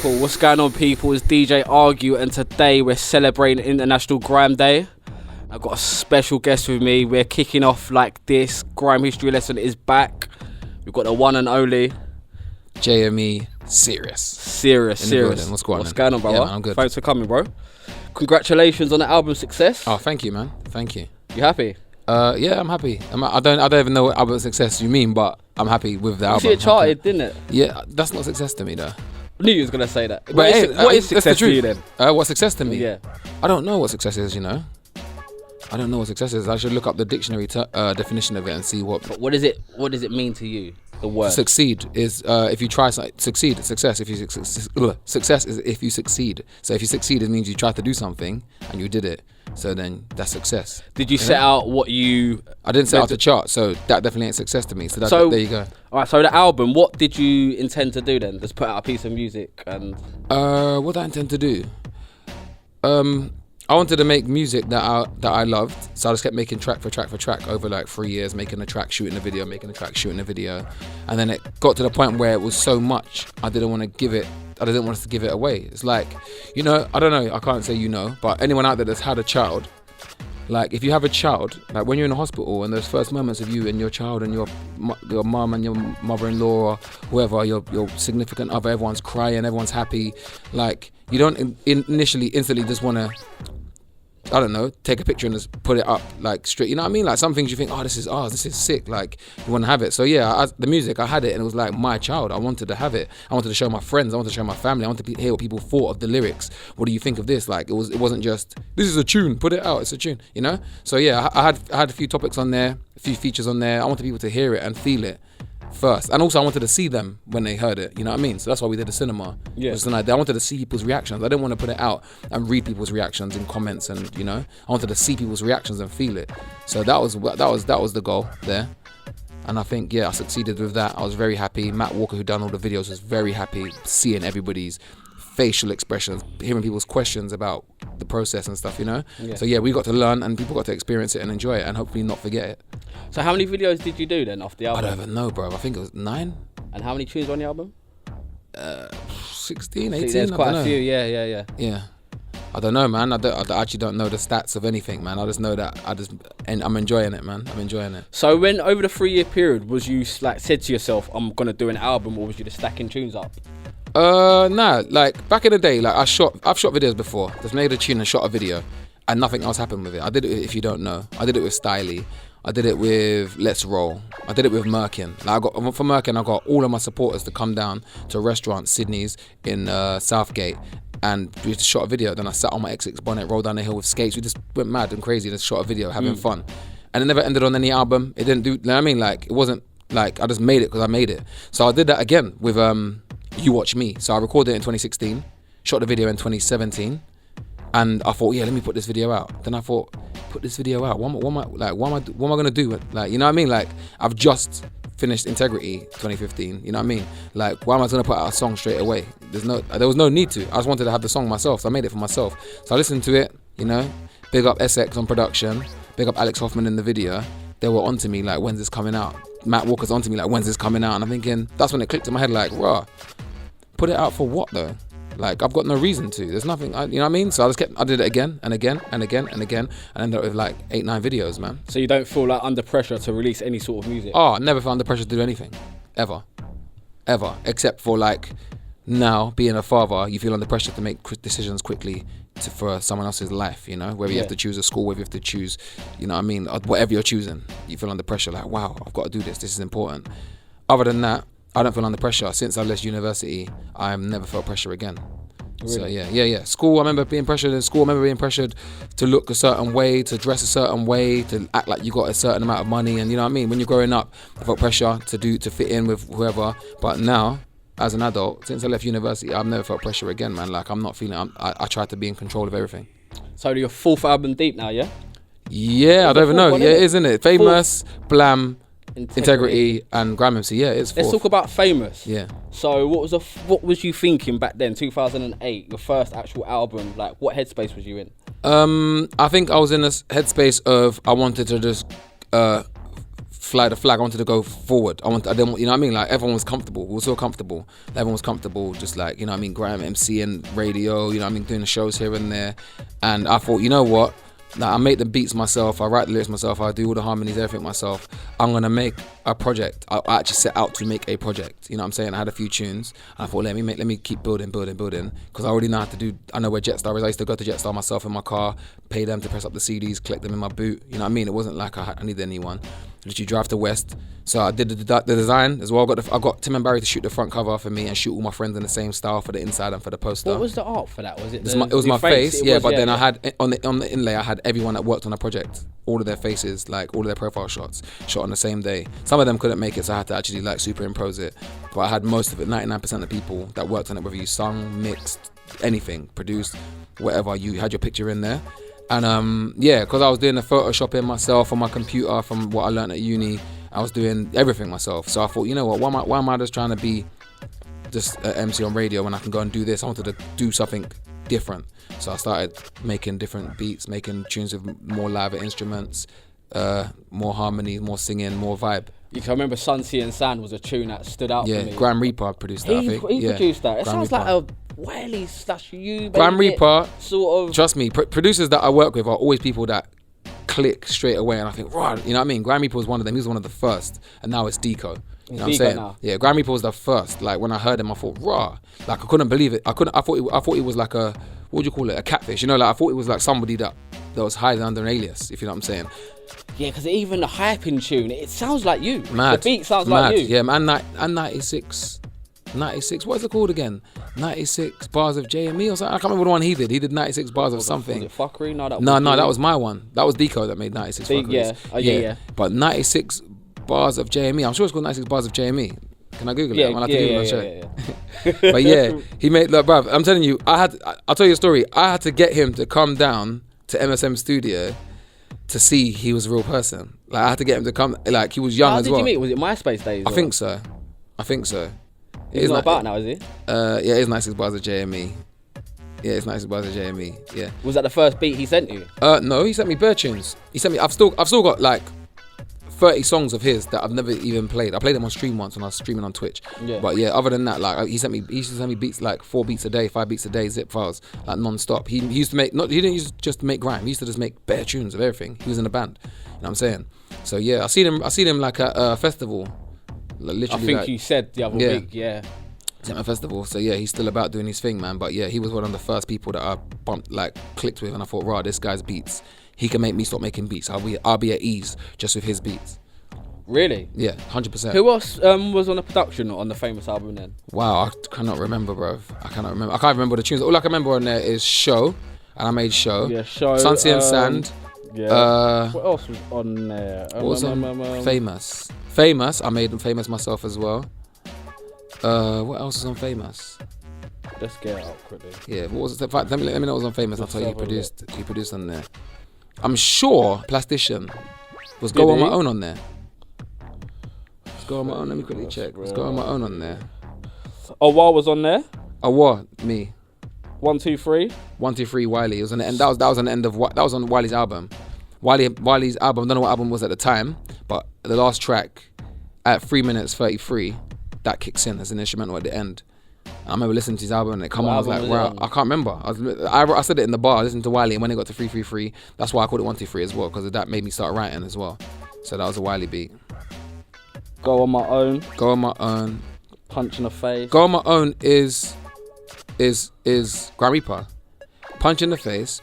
Cool. What's going on, people? It's DJ Argue, and today we're celebrating International Grime Day. I've got a special guest with me. We're kicking off like this. Grime History Lesson is back. We've got the one and only JME Serious. What's going on, brother? Yeah, man, I'm good. Thanks for coming, bro. Congratulations on the album success. Oh, thank you, man. Thank you. You happy? Yeah, I'm happy. I don't even know what album success you mean, but I'm happy with the album. See, it charted, didn't it? Yeah, that's not success to me, though. I knew you was gonna say that. But what is success to you then? What success to me? Yeah. I don't know what success is, you know. I don't know what success is. I should look up the dictionary definition of it and see what. But what does it mean to you? The word succeed is if you try succeed. Success if you success is if you succeed. So if you succeed, it means you tried to do something and you did it. So then that's success. Did you set out what you? I didn't set out the chart, so that definitely ain't success to me. So there you go. All right. So the album, what did you intend to do then? Just put out a piece of music and. What did I intend to do? I wanted to make music that I loved, so I just kept making track for track over like 3 years, making a track, shooting a video, making a track, shooting a video, and then it got to the point where it was so much I didn't want us to give it away. It's like, you know, I don't know, I can't say you know, but anyone out there that's had a child, like if you have a child, like when you're in a hospital and those first moments of you and your child and your mum and your mother-in-law or whoever, your significant other, everyone's crying, everyone's happy, like you don't instantly just want to, I don't know, take a picture and just put it up like straight, you know what I mean? Like some things you think, oh, this is sick, like you want to have it. So yeah, the music, I had it and it was like my child. I wanted to have it. I wanted to show my friends, I wanted to show my family, I wanted to hear what people thought of the lyrics. What do you think of this? Like it wasn't just, this is a tune, put it out, it's a tune, you know? So yeah, I had a few topics on there, a few features on there. I wanted people to hear it and feel it first, and also I wanted to see them when they heard it, you know what I mean? So that's why we did the cinema. Yeah. I wanted to see people's reactions. I didn't want to put it out and read people's reactions in comments, and you know, I wanted to see people's reactions and feel it. So that was the goal there, and I think I succeeded with that. I was very happy. Matt Walker, who done all the videos, was very happy seeing everybody's facial expressions, hearing people's questions about the process and stuff, you know? Yeah. So yeah, we got to learn and people got to experience it and enjoy it and hopefully not forget it. So how many videos did you do then off the album? I don't even know, bro. I think it was 9. And how many tunes on the album? 16, 18. There's quite a few, yeah. Yeah. I don't know, man. I actually don't know the stats of anything, man. I just know that I'm enjoying it, man. I'm enjoying it. So when over the 3-year period, was you like said to yourself, I'm gonna do an album, or was you just stacking tunes up? Nah, like back in the day, like I've shot videos before. Just made a tune and shot a video, and nothing else happened with it. I did it, if you don't know, I did it with Styley. I did it with Let's Roll. I did it with Merkin. Like for Merkin, I got all of my supporters to come down to a restaurant, Sydney's in Southgate, and we just shot a video. Then I sat on my X6 bonnet, rolled down the hill with skates. We just went mad and crazy and just shot a video, having fun. And it never ended on any album. It didn't do, you know what I mean? Like it wasn't like I just made it because I made it. So I did that again with You Watch Me. So I recorded it in 2016, shot the video in 2017, and I thought, let me put this video out. Then I thought, put this video out. What am I gonna do? Like, you know what I mean? Like, I've just finished Integrity 2015. You know what I mean? Like, why am I gonna put out a song straight away? There was no need to. I just wanted to have the song myself, so I made it for myself. So I listened to it. You know, big up SX on production, big up Alex Hoffman in the video. They were onto me like, when's this coming out? Matt Walker's onto me like, when's this coming out? And I'm thinking, that's when it clicked in my head, like, raw, put it out for what though? Like, I've got no reason to. There's nothing, you know what I mean? So I did it again and again and again and again, and ended up with like 8-9 videos, man. So you don't feel like under pressure to release any sort of music? Oh, I never felt under pressure to do anything, ever, except for like now being a father, you feel under pressure to make decisions quickly for someone else's life, you know, whether you have to choose a school, whether you have to choose, you know what I mean, whatever you're choosing, you feel under pressure, like, wow, I've got to do this is important. Other than that, I don't feel under pressure. Since I left university, I've never felt pressure again. Really? So yeah. School, I remember being pressured in school. I remember being pressured to look a certain way, to dress a certain way, to act like you got a certain amount of money. And you know what I mean? When you're growing up, I felt pressure to fit in with whoever. But now, as an adult, since I left university, I've never felt pressure again, man. Like, I'm not feeling, I try to be in control of everything. So your 4th album deep now, yeah? Yeah, I don't even know. Yeah, it is, isn't it? Famous, Blam, Integrity and Grime MC. Yeah, it's 4th. Let's talk about Famous. Yeah. So what was you thinking back then, 2008, your first actual album? Like, what headspace was you in? I think I was in a headspace of I wanted to just fly the flag. I wanted to go forward. I didn't want, you know what I mean? Like everyone was comfortable. We were so comfortable. Everyone was comfortable, just like, you know what I mean? Grime, MC and radio, you know what I mean? Doing the shows here and there. And I thought, you know what? Like, I make the beats myself, I write the lyrics myself, I do all the harmonies, everything myself. I'm gonna make a project. I actually set out to make a project. You know what I'm saying? I had a few tunes. And I thought, let me keep building. Because I already know how to do, I know where Jetstar is. I used to go to Jetstar myself in my car, pay them to press up the CDs, collect them in my boot. You know what I mean? It wasn't like I needed anyone. Literally drive to West. So I did the design as well. I got Tim and Barry to shoot the front cover for me and shoot all my friends in the same style for the inside and for the poster. What was the art for that? Was it? It was my face. Yeah, but then I had on the inlay, I had everyone that worked on the project, all of their faces, like all of their profile shots, shot on the same day. Some of them couldn't make it, so I had to actually like superimpose it. But I had most of it. 99% of people that worked on it, whether you sung, mixed, anything, produced, whatever, you had your picture in there. And yeah, because I was doing the photoshopping myself on my computer from what I learned at uni, I was doing everything myself. So I thought, you know what, why am I just trying to be just an MC on radio when I can go and do this? I wanted to do something different. So I started making different beats, making tunes with more live instruments, more harmony, more singing, more vibe. You can remember Sun, Sea and Sand was a tune that stood out for me. Yeah, Grime Reaper produced that, I think. He produced that. It Grime sounds Reaper. like a Wiley / you. Grime Reaper, sort of. trust me, producers that I work with are always people that click straight away, and I think, right, you know what I mean? Grime Reaper was one of them. He was one of the first, and now it's Deco. You know what I'm saying? Now. Yeah, Grime Reaper was the first. Like when I heard him, I thought, raw. Like I couldn't believe it. I thought he was like a, what would you call it? A catfish. You know, like I thought it was like somebody that was hiding under an alias. If you know what I'm saying? Yeah, because even the hyping tune, it sounds like you. Mad. The beat sounds like you. Yeah, man. And 96. What is it called again? 96 bars of JME or something. I can't remember the one he did. He did 96 bars of something. Was it Fuckery? No, that was my one. That was Deco that made 96 Fuckeries. Yeah. But 96 bars of JME. I'm sure it's called 96 bars of JME. Can I Google it? I'm gonna have to Google it. But yeah, he made, look, bruv, I'm telling you, I'll tell you a story. I had to get him to come down to MSM studio to see he was a real person. Like I had to get him to come, like he was young as well. How did you meet? Was it MySpace days? I think so. He's not about now, is he? Yeah, it's 96 bars of JME. Yeah, it's 96 bars of JME. Yeah. Was that the first beat he sent you? No, he sent me bare tunes. He sent me. I've still got like 30 songs of his that I've never even played. I played them on stream once when I was streaming on Twitch. Yeah. But yeah, other than that, like he used to send me beats like 4 beats a day, 5 beats a day, zip files, like non-stop. He used to make, he didn't use just to make grime. He used to just make bare tunes of everything. He was in a band. You know what I'm saying? So yeah, I seen him like at a festival. Like, literally, I think like, you said the other week, yeah. At my festival, so yeah, he's still about doing his thing, man. But yeah, he was one of the first people that I clicked with, and I thought, right, this guy's beats, he can make me stop making beats. I'll be at ease just with his beats. Really? Yeah, 100%. Who else was on the production on the famous album then? Wow, I cannot remember, bro. I can't remember the tunes. All I can remember on there is Show, and I made Show. Yeah, Show. Sun, Sea and Sand. Yeah. What else was on there? What was on Famous? Famous. I made Famous myself as well. What else is on Famous? Let's get it out quickly. Yeah, what was it? Let me know what was on Famous. I'll tell you he produced on there. I'm sure Plastician was Go On My Own on there. Let's Go On My Own. Let me quickly check. Let's Go On My Own on there. Awa was on there. Awa, me. 1, 2, 3. 1, 2, 3. Wiley. It was on the end. That was on the end of what? That was on Wiley's album. Wiley's album. I don't know what album was at the time, but the last track at 3 minutes 33. That kicks in as an instrumental at the end. I remember listening to his album and it come on. I was like, wow, I can't remember. I said it in the bar. I listened to Wiley, and when it got to 333, that's why I called it 1, 2, 3 as well, because that made me start writing as well. So that was a Wiley beat. Go On My Own. Go On My Own. Punch in the Face. Go On My Own is Grime Reaper. Punch in the Face.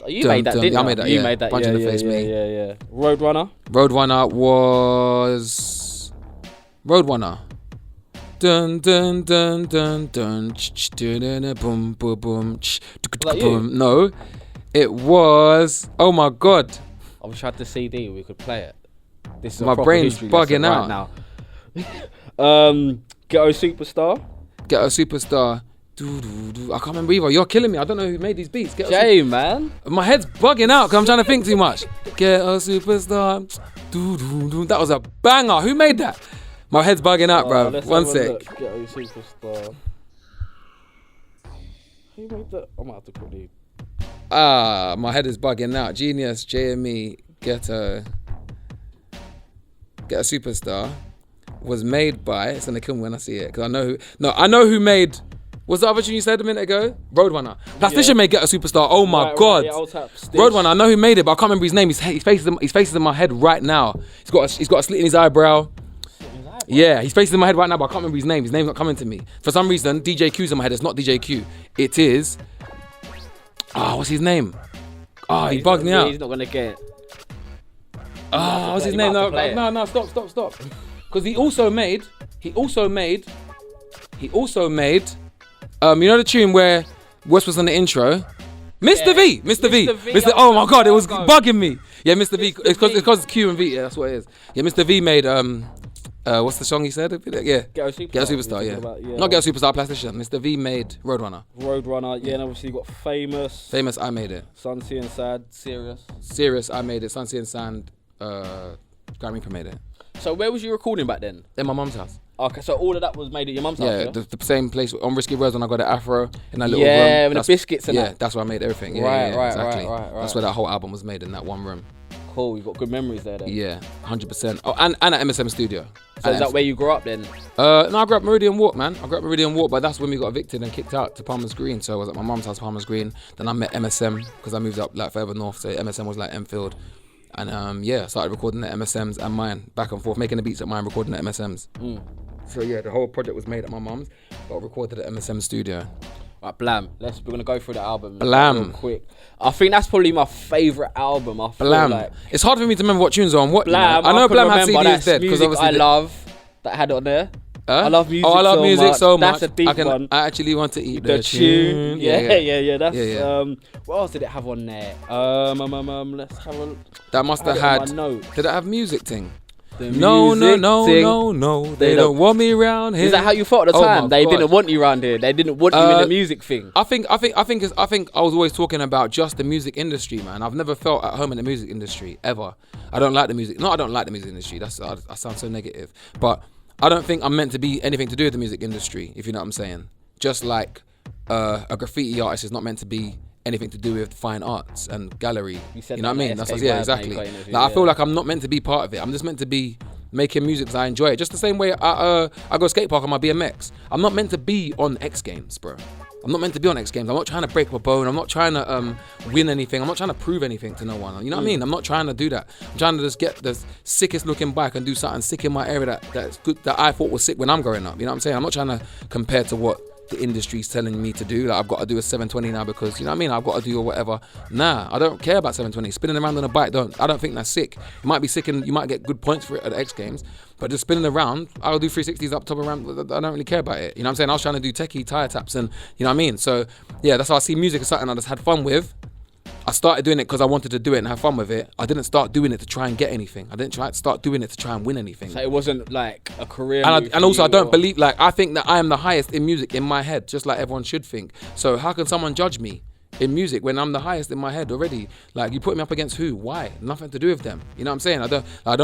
You made that, didn't you? I made that, you yeah. made that, Punch in the Face, me. Yeah. Roadrunner was Roadrunner. Dun dun dun dun dun boom boom boom. Boom. No, it was. Oh my god! I wish I had the CD. We could play it. This is my brain's bugging out now. Ghetto Superstar. Ghetto Superstar. I can't remember either. You're killing me. I don't know who made these beats. Jay, man. My head's bugging out because I'm trying to think too much. Ghetto Superstar. That was a banger. Who made that? My head's bugging out, bro. One sec. Ghetto Superstar. Who made that? I might have to quickly. My head is bugging out. Genius, JME, Ghetto. Get a Superstar was made by, it's gonna kill me when I see it, because I know who made, what's the other tune you said a minute ago? Roadrunner. Plastician made Get a Superstar. Oh my God. Roadrunner, I know who made it, but I can't remember his name. His face is in my head right now. He's got a slit in his eyebrow. Yeah, his face is in my head right now, but I can't remember his name. His name's not coming to me. For some reason, DJ Q's in my head. It's not DJ Q. It is, what's his name? He bugged me out. He's not gonna get it. What's his name? No, stop. Because he also made, you know the tune where West was on the intro? Mr. V. Oh my God, it was bugging me. Yeah, Mr. V. It's because it's Q and V. Yeah, that's what it is. Yeah, Mr. V made, what's the song he said? Yeah. Get a Superstar, yeah. Not Get a Superstar, Plastician. Mr. V made Roadrunner. Yeah, and obviously you got Famous, I made it. Sunsea and Sad, Serious, I made it. Sunsea and Sand, Grime made it. So where was you recording back then? In my mum's house. Okay, so all of that was made at your mum's house, yeah? The same place on Risky Roads when I got the afro in that little room. Yeah, with the biscuits and that. Yeah, that's where I made everything. Yeah, exactly. Right. That's where that whole album was made, in that one room. Cool, you've got good memories there then. Yeah, 100%. Oh, and at MSM Studio. So is that where you grew up then? No, I grew up Meridian Walk, man. But that's when we got evicted and kicked out to Palmer's Green. So I was at my mum's house, Palmer's Green. Then I met MSM because I moved up like further north. So MSM was like Enfield. And I started recording at MSM's and mine, back and forth, making the beats at mine, recording at MSM's. So yeah, the whole project was made at my mum's, but recorded at MSM Studio. Right, Blam. We're gonna go through the album. Blam. Real quick. I think that's probably my favourite album. I feel Blam. Like it's hard for me to remember what tunes are on what. Blam. I know Blam had CD is Dead because obviously I love that had it on there. I love music. I love music so much. That's a deep one. I actually want to eat the tune. Yeah. That's what else did it have on there? Let's have a. That must have had. Did it have music thing? No. They don't want me around here. Is that how you felt at the time? They didn't want you around here. They didn't want you in the music thing. I think I was always talking about just the music industry, man. I've never felt at home in the music industry ever. I don't like the music. No, I don't like the music industry. I sound so negative, but I don't think I'm meant to be anything to do with the music industry, if you know what I'm saying. Just like a graffiti artist is not meant to be anything to do with fine arts and gallery. You know what I mean? That's exactly. I feel like I'm not meant to be part of it. I'm just meant to be making music because I enjoy it. Just the same way I go skate park on my BMX. I'm not meant to be on X Games, bro. I'm not meant to be on X Games. I'm not trying to break my bone. I'm not trying to win anything. I'm not trying to prove anything to no one. You know what I mean? I'm not trying to do that. I'm trying to just get the sickest looking bike and do something sick in my area that's good, that I thought was sick when I'm growing up. You know what I'm saying? I'm not trying to compare to what the industry's telling me to do. Like I've got to do a 720 now because, you know what I mean, I've got to do or whatever. Nah, I don't care about 720. Spinning around on a bike, I don't think that's sick. You might be sick and you might get good points for it at the X Games, but just spinning around, I'll do 360s up top around. I don't really care about it. You know what I'm saying? I was trying to do techie tire taps and, you know what I mean? So yeah, that's how I see music as something I just had fun with. I started doing it because I wanted to do it and have fun with it. I didn't start doing it to try and get anything. I didn't start doing it to try and win anything. So it wasn't like a career. And also, I don't believe, like, I think that I am the highest in music in my head, just like everyone should think. So how can someone judge me in music when I'm the highest in my head already? Like, you put me up against who? Why? Nothing to do with them. You know what I'm saying? I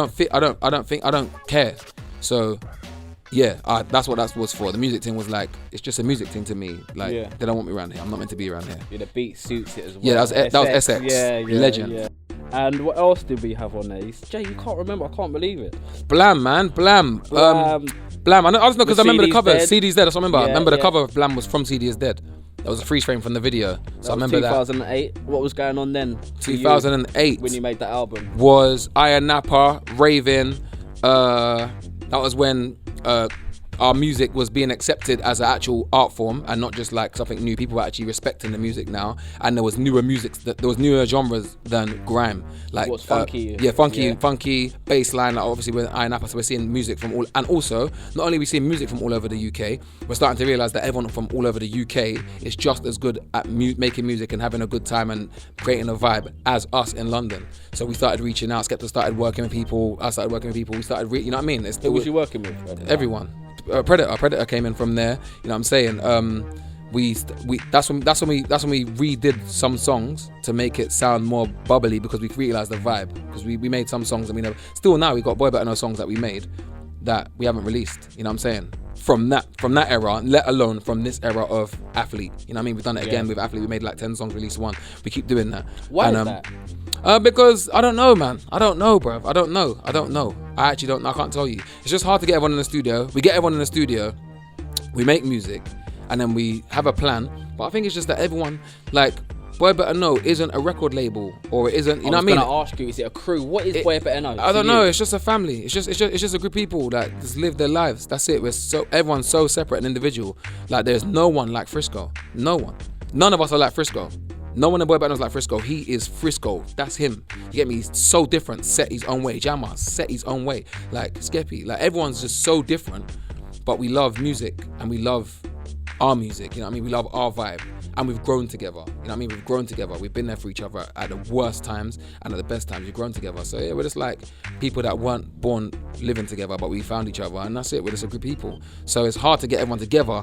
don't care. So yeah, that's what that was for. The music thing was like, it's just a music thing to me. Like, they don't want me around here. I'm not meant to be around here. Yeah, the beat suits it as well. Yeah, that was SX. Yeah, legend. Yeah. And what else did we have on there? Jay, you can't remember. I can't believe it. Blam, man. Blam. Blam. I just know because I remember the cover. CD's Dead. That's what I remember. I remember the cover of Blam was from CD is Dead. That was a freeze frame from the video. So I remember 2008. What was going on then? 2008. When you made that album. Was Iron Napa, Raven. That was when our music was being accepted as an actual art form and not just like something new. People were actually respecting the music now, and there was newer newer genres than grime. Like what's funky? Funky bass line. Like obviously with Iron Apple, so we're seeing music from all, and also not only are we seeing music from all over the UK, we're starting to realise that everyone from all over the UK is just as good at making music and having a good time and creating a vibe as us in London. So we started reaching out. Skepta started working with people. I started working with people. We started, you know what I mean? Who was you working with? Everyone. Predator came in from there. You know what I'm saying? That's when we redid some songs to make it sound more bubbly because we realized the vibe. Because we made some songs and we never. Still now we got Boy Better Know songs that we made that we haven't released. You know what I'm saying? From that era, let alone from this era of Athlete. You know what I mean? We've done it again with Athlete. We made like 10 songs, released one. We keep doing that. Why is that? Because I don't know, man. I don't know, bruv. I don't know. I actually don't know. I can't tell you. It's just hard to get everyone in the studio. We get everyone in the studio. We make music. And then we have a plan. But I think it's just that everyone, like, Boy Better Know isn't a record label, or it isn't, you know what I mean? I was going to ask you, is it a crew? What is Boy Better Know? I don't know. It's just a family. It's just a group of people that just live their lives. That's it. Everyone's so separate and individual. Like, there's no one like Frisco. No one. None of us are like Frisco. No one in Boy Better Knows like Frisco. He is Frisco. That's him. You get me? He's so different. Set his own way. Jammer set his own way. Like Skeppy. Like, everyone's just so different. But we love music and we love our music. You know what I mean? We love our vibe. And we've grown together. You know what I mean? We've grown together. We've been there for each other at the worst times and at the best times. We've grown together. So yeah, we're just like people that weren't born living together, but we found each other, and that's it. We're just a group of people. So it's hard to get everyone together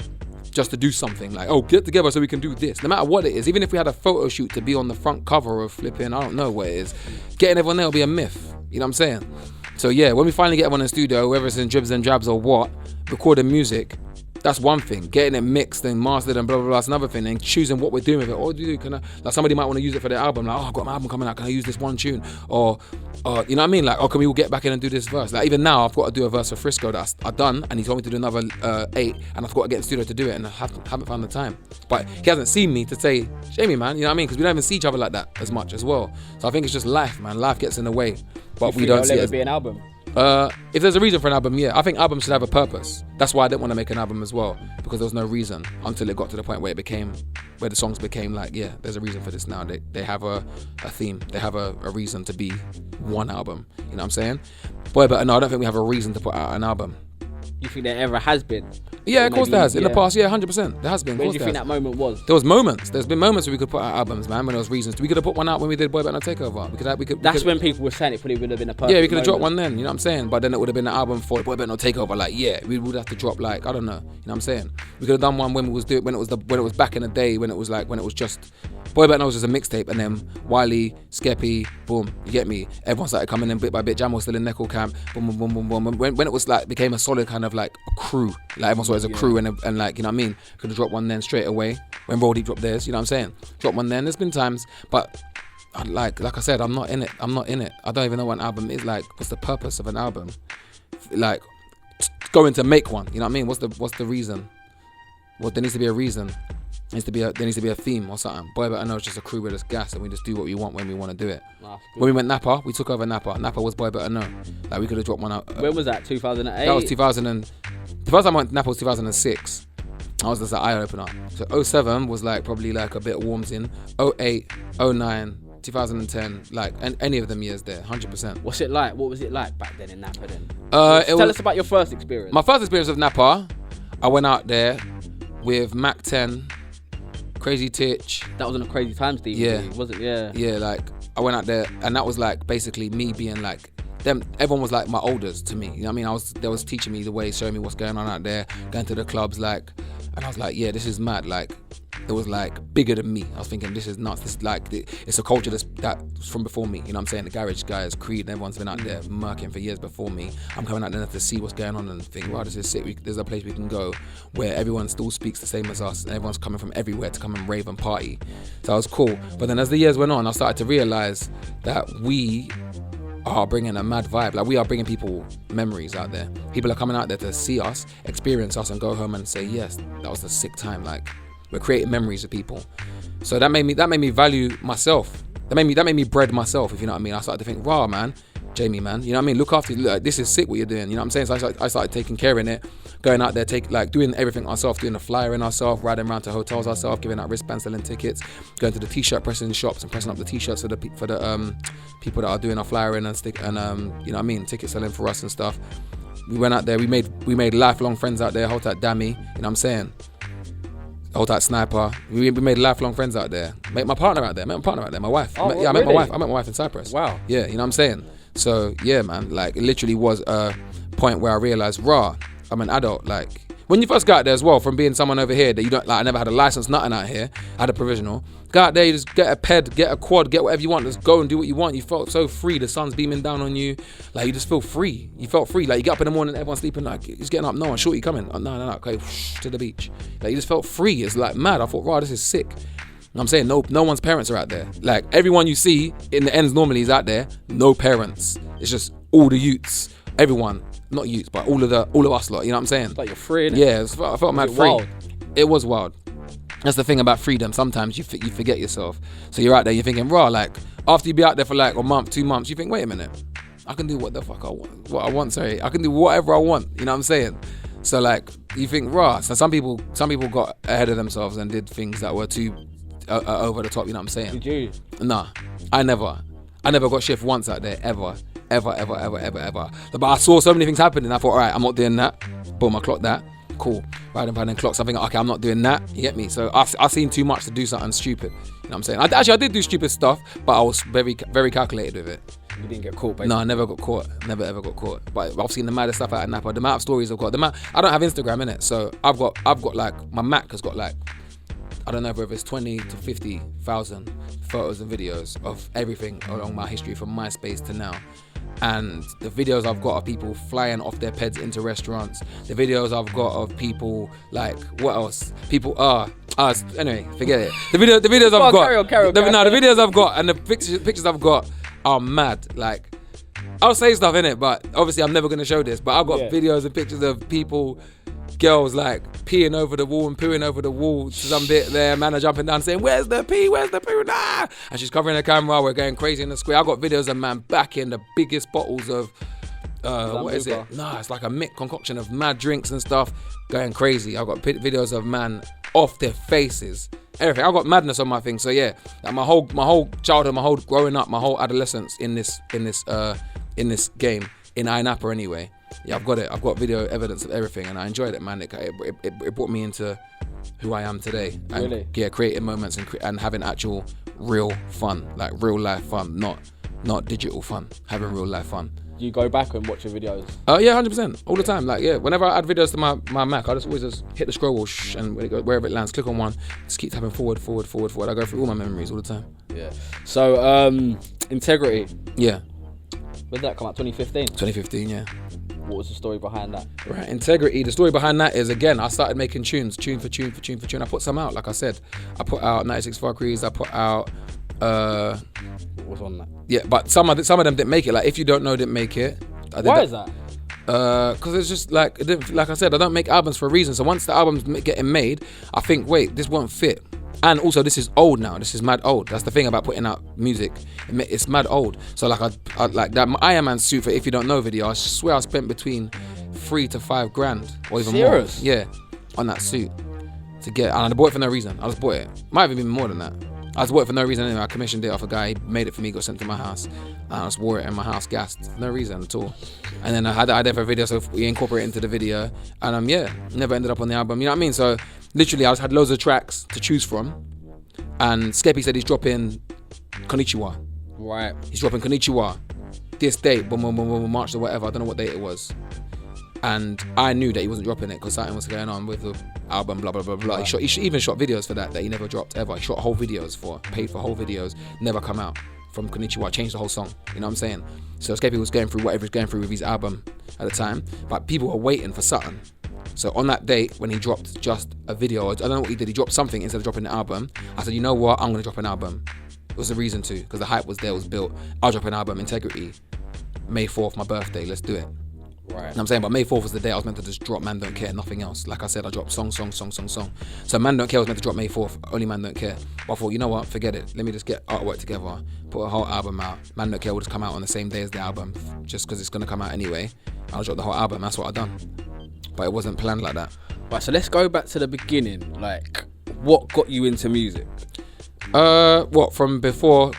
just to do something. Like, oh, get together so we can do this. No matter what it is, even if we had a photo shoot to be on the front cover of flipping, I don't know what it is, getting everyone there will be a myth. You know what I'm saying? So yeah, when we finally get everyone in the studio, whether it's in dribs and drabs or what, recording music, that's one thing. Getting it mixed and mastered and blah blah blah is another thing. And choosing what we're doing with it. What do you do? Can I, like, somebody might want to use it for their album. Like, oh, I've got my album coming out. Can I use this one tune? Or you know what I mean? Like, oh, can we all get back in and do this verse? Like, even now, I've got to do a verse for Frisco that I've done, and he told me to do another 8, and I've got to get in the studio to do it, and I haven't found the time. But he hasn't seen me to say, JME, man, you know what I mean? Because we don't even see each other like that as much as well. So I think it's just life, man. Life gets in the way, but we don't see it. Will be an album? If there's a reason for an album, yeah. I think albums should have a purpose. That's why I didn't want to make an album as well, because there was no reason until it got to the point where where the songs became like, yeah, there's a reason for this now. They have a theme. They have a reason to be one album. You know what I'm saying? Boy, but no, I don't think we have a reason to put out an album. You think there ever has been? Yeah, of course there has. In the past, yeah, 100%. There has been. When do you think that moment was? There was moments. There's been moments where we could put out albums, man, when there was reasons. We could have put one out when we did Boy Better Know Takeover. That's when people were saying it probably would have been a perfect Yeah, we could have dropped moment. one then, you know what I'm saying? But then it would have been an album for Boy Better Know Takeover. Like, yeah, we would have to drop, like, I don't know, you know what I'm saying? We could have done one when it was back in the day, when it was just Boy Better Know was just a mixtape, and then Wiley, Skeppy, boom, you get me? Everyone started coming in bit by bit. Jam was still in Neckle Camp, boom, boom, boom, boom, boom. When it was like, became a solid kind of like a crew, like everyone saw it as a crew, and like, you know what I mean? Could have dropped one then straight away when Roll Deep dropped theirs, you know what I'm saying? Drop one then. There's been times, but like I said, I'm not in it. I don't even know what an album is. Like, what's the purpose of an album? Like, going to make one, you know what I mean? What's the reason? Well, there needs to be a reason. There needs to be a theme or something. Boy Better Know it's just a crew with us gas, and we just do what we want when we want to do it. When we went Napa, we took over Napa. Napa was Boy Better Know. Like, we could have dropped one out. When was that? 2008? That was 2000 and... The first time I went to Napa was 2006. I was just an eye opener. So 07 was like probably like a bit of warms in. 08, 09, 2010, like any of them years there, 100%. What's it like? What was it like back then in Napa then? Tell us about your first experience. My first experience of Napa, I went out there with Mac 10, Crazy Titch. That was on a Crazy Times DVD, yeah. Was it? Yeah. Yeah, like I went out there, and that was like basically me being like them. Everyone was like my elders to me. You know what I mean? They was teaching me the way, showing me what's going on out there, going to the clubs, like, and I was like, yeah, this is mad. Like, it was like bigger than me. I was thinking, this is nuts. This is like, it's a culture that's from before me. You know what I'm saying? The garage guys, Creed, and everyone's been out there murking for years before me. I'm coming out there to see what's going on and think, wow, this is sick. There's a place we can go where everyone still speaks the same as us, and everyone's coming from everywhere to come and rave and party. So that was cool. But then as the years went on, I started to realize that we are bringing a mad vibe. Like, we are bringing people memories out there. People are coming out there to see us, experience us, and go home and say, yes, that was a sick time. Like, we're creating memories of people. So that made me value myself. That made me bread myself, if you know what I mean. I started to think, wow, man, JME, man, you know what I mean? Look after, like, this is sick what you're doing, you know what I'm saying? So I started taking care in it, going out there, doing everything ourselves, doing the flyering ourselves, riding around to hotels ourselves, giving out wristbands, selling tickets, going to the t-shirt pressing shops and pressing up the t-shirts for the people that are doing our flyering and you know what I mean, ticket selling for us and stuff. We went out there, we made lifelong friends out there. Hold that Dammy, you know what I'm saying? Hold that Sniper. We made lifelong friends out there. Met my partner out there. My wife. Oh, I met my wife. I met my wife in Cyprus. Wow. Yeah, you know what I'm saying? So yeah, man, like, it literally was a point where I realized, I'm an adult. Like, when you first got out there as well, from being someone over here that you don't, like, I never had a license, nothing out here. I had a provisional. Go out there, you just get a ped, get a quad, get whatever you want. Just go and do what you want. You felt so free. The sun's beaming down on you. Like, you just feel free. You felt free. Like, you get up in the morning, everyone's sleeping. Like, he's getting up. No one, shorty coming. Oh, no. Okay, to the beach. Like, you just felt free. It's like mad. I thought, this is sick. I'm saying no one's parents are out there. Like everyone you see in the ends normally is out there. No parents. It's just all the youths. Everyone, not youths, but all of us lot. You know what I'm saying? It's like you're free, innit? Yeah, I felt mad free. Wild? It was wild. That's the thing about freedom. Sometimes you forget yourself. So you're out there, you're thinking, raw, like, after you be out there for like a month, 2 months, you think, wait a minute, I can do what the fuck I want. I can do whatever I want. You know what I'm saying? So like, you think, raw. So some people got ahead of themselves and did things that were too over the top. You know what I'm saying? Did you? Nah, I never got shift once out there, ever. But I saw so many things happening. I thought, all right, I'm not doing that. Boom, I clocked that. Cool. Right and clock something. Okay, I'm not doing that. You get me? So I've seen too much to do something stupid. You know what I'm saying? I did do stupid stuff, but I was very, very calculated with it. You didn't get caught, basically. No, I never got caught. Never ever got caught. But I've seen the maddest stuff out of Napa. The amount of stories I've got. I don't have Instagram, innit? So I've got like, my Mac has got like, I don't know if it's 20 to 50,000 photos and videos of everything along my history from MySpace to now. And the videos I've got of people flying off their peds into restaurants. The videos I've got of people, like, what else? People anyway, forget it. The videos I've got. Carry on. The videos I've got and the pictures I've got are mad. Like, I'll say stuff in it, but obviously I'm never gonna show this. But I've got videos and pictures of people, girls like peeing over the wall and pooing over the wall to some bit there. Man are jumping down saying, "Where's the pee? Where's the poo?" Nah! And she's covering the camera. We're going crazy in the square. I got videos of man backing the biggest bottles of what is it? Nah, it's like a mixed concoction of mad drinks and stuff, going crazy. I got videos of man off their faces. Everything. I got madness on my thing. So yeah, like my whole childhood, my whole growing up, my whole adolescence in this game in INAPA anyway. Yeah, I've got it. I've got video evidence of everything, and I enjoyed it, man. It brought me into who I am today. And, really? Yeah, creating moments and having actual real fun, like real life fun, not digital fun. Having real life fun. Do you go back and watch your videos? Yeah, 100%, all the time. Like, yeah, whenever I add videos to my Mac, I always just hit the scroll wheel, and wherever it lands, click on one, just keep tapping forward. I go through all my memories all the time. Yeah. So, Integrity. Yeah. When did that come out? 2015. 2015, yeah. What was the story behind that? Right, Integrity. The story behind that is, again, I started making tune for tune. I put some out, like I said. I put out 96 Valkyries. I put out. What was on that? Yeah, but some of them didn't make it. Like, If You Don't Know didn't make it. Why is that? Because it's just like I said, I don't make albums for a reason. So once the album's getting made, I think, wait, this won't fit. And also, this is old now. This is mad old. That's the thing about putting out music. It's mad old. So like I like that Iron Man suit for If You Don't Know video. I swear I spent between $3,000 to $5,000 or even Serious? more. Yeah, on that suit to get. And I bought it for no reason. I just bought it. Might have even been more than that. I just bought it for no reason anyway. I commissioned it off a guy. He made it for me. Got sent to my house. And I just wore it in my house, gassed for no reason at all. And then I had it for a video, so we incorporated it into the video. And never ended up on the album. You know what I mean? So literally, I just had loads of tracks to choose from. And Skeppy said he's dropping Konnichiwa. Right. He's dropping Konnichiwa this date, March or whatever. I don't know what date it was. And I knew that he wasn't dropping it because something was going on with the album, blah, blah, blah, blah. Right. He even shot videos for that he never dropped ever. He shot whole videos paid for whole videos, never come out from Konnichiwa, changed the whole song. You know what I'm saying? So Skeppy was going through whatever he was going through with his album at the time, but people were waiting for something. So on that date, when he dropped just a video, I don't know what he did, he dropped something instead of dropping the album. I said, you know what, I'm going to drop an album. It was a reason to, because the hype was there, it was built. I'll drop an album, Integrity, May 4th, my birthday, let's do it. Right. You know what I'm saying? But May 4th was the day I was meant to just drop Man Don't Care, nothing else. Like I said, I dropped song. So Man Don't Care was meant to drop May 4th, only Man Don't Care. But I thought, you know what, forget it. Let me just get artwork together, put a whole album out. Man Don't Care will just come out on the same day as the album, just because it's going to come out anyway. I'll drop the whole album, that's what I done. But it wasn't planned like that. Right, so let's go back to the beginning. Like, what got you into music? What, from before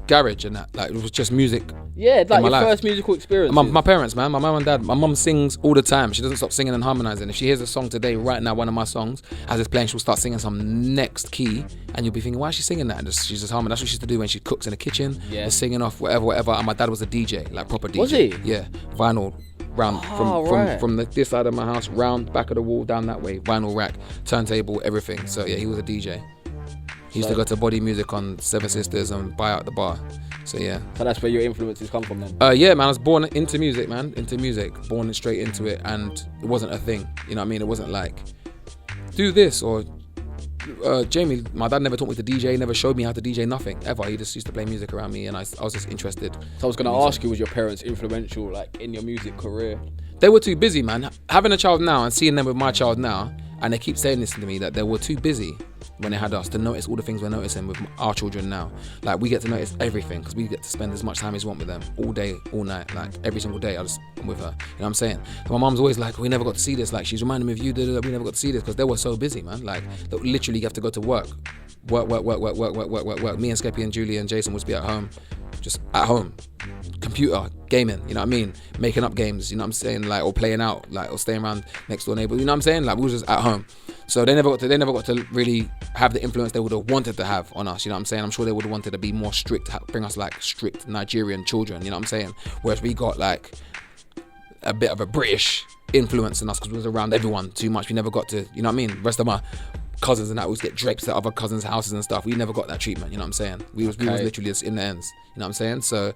garage and that? Like, it was just music. Yeah, like your life. first musical experience. My parents, man, my mum and dad. My mum sings all the time. She doesn't stop singing and harmonizing. If she hears a song today, right now, one of my songs, as it's playing, she'll start singing some next key, and you'll be thinking, why is she singing that? And she's just harmonizing. That's what she used to do when she cooks in the kitchen. Yeah. Just singing off whatever. And my dad was a DJ, like proper DJ. Was he? Yeah, vinyl. Round from this side of my house, round back of the wall, down that way, vinyl rack, turntable, everything. So yeah, he was a DJ. He used to go to Body Music on Seven Sisters and buy out the bar. So yeah. So that's where your influences come from then? Yeah, man, I was born into music, born straight into it, and it wasn't a thing. You know what I mean? It wasn't like, do this or Jamie, my dad never taught me to DJ, never showed me how to DJ, nothing ever. He just used to play music around me, and I was just interested. So I was gonna ask you, was your parents influential, like, in your music career? They were too busy, man. Having a child now and seeing them with my child now, and they keep saying this to me, that they were too busy when they had us to notice all the things we're noticing with our children now. Like, we get to notice everything because we get to spend as much time as we want with them all day, all night, like every single day. I'm with her. You know what I'm saying? And my mom's always like, we never got to see this. Like, she's reminding me of you. We never got to see this because they were so busy, man. Like, they literally have to go to work. Work. Me and Skeppy and Julie and Jason would be at home, just at home, computer, gaming, you know what I mean? Making up games, you know what I'm saying? Like, or playing out, like, or staying around next door neighbor, you know what I'm saying? Like, we were just at home. So they never got to really have the influence they would have wanted to have on us, you know what I'm saying? I'm sure they would have wanted to be more strict, bring us like strict Nigerian children, you know what I'm saying? Whereas we got like a bit of a British influence on us because we was around everyone too much. We never got to, you know what I mean? The rest of my cousins and that always get drapes at other cousins' houses and stuff. We never got that treatment, you know what I'm saying? We was literally just in the ends, you know what I'm saying? So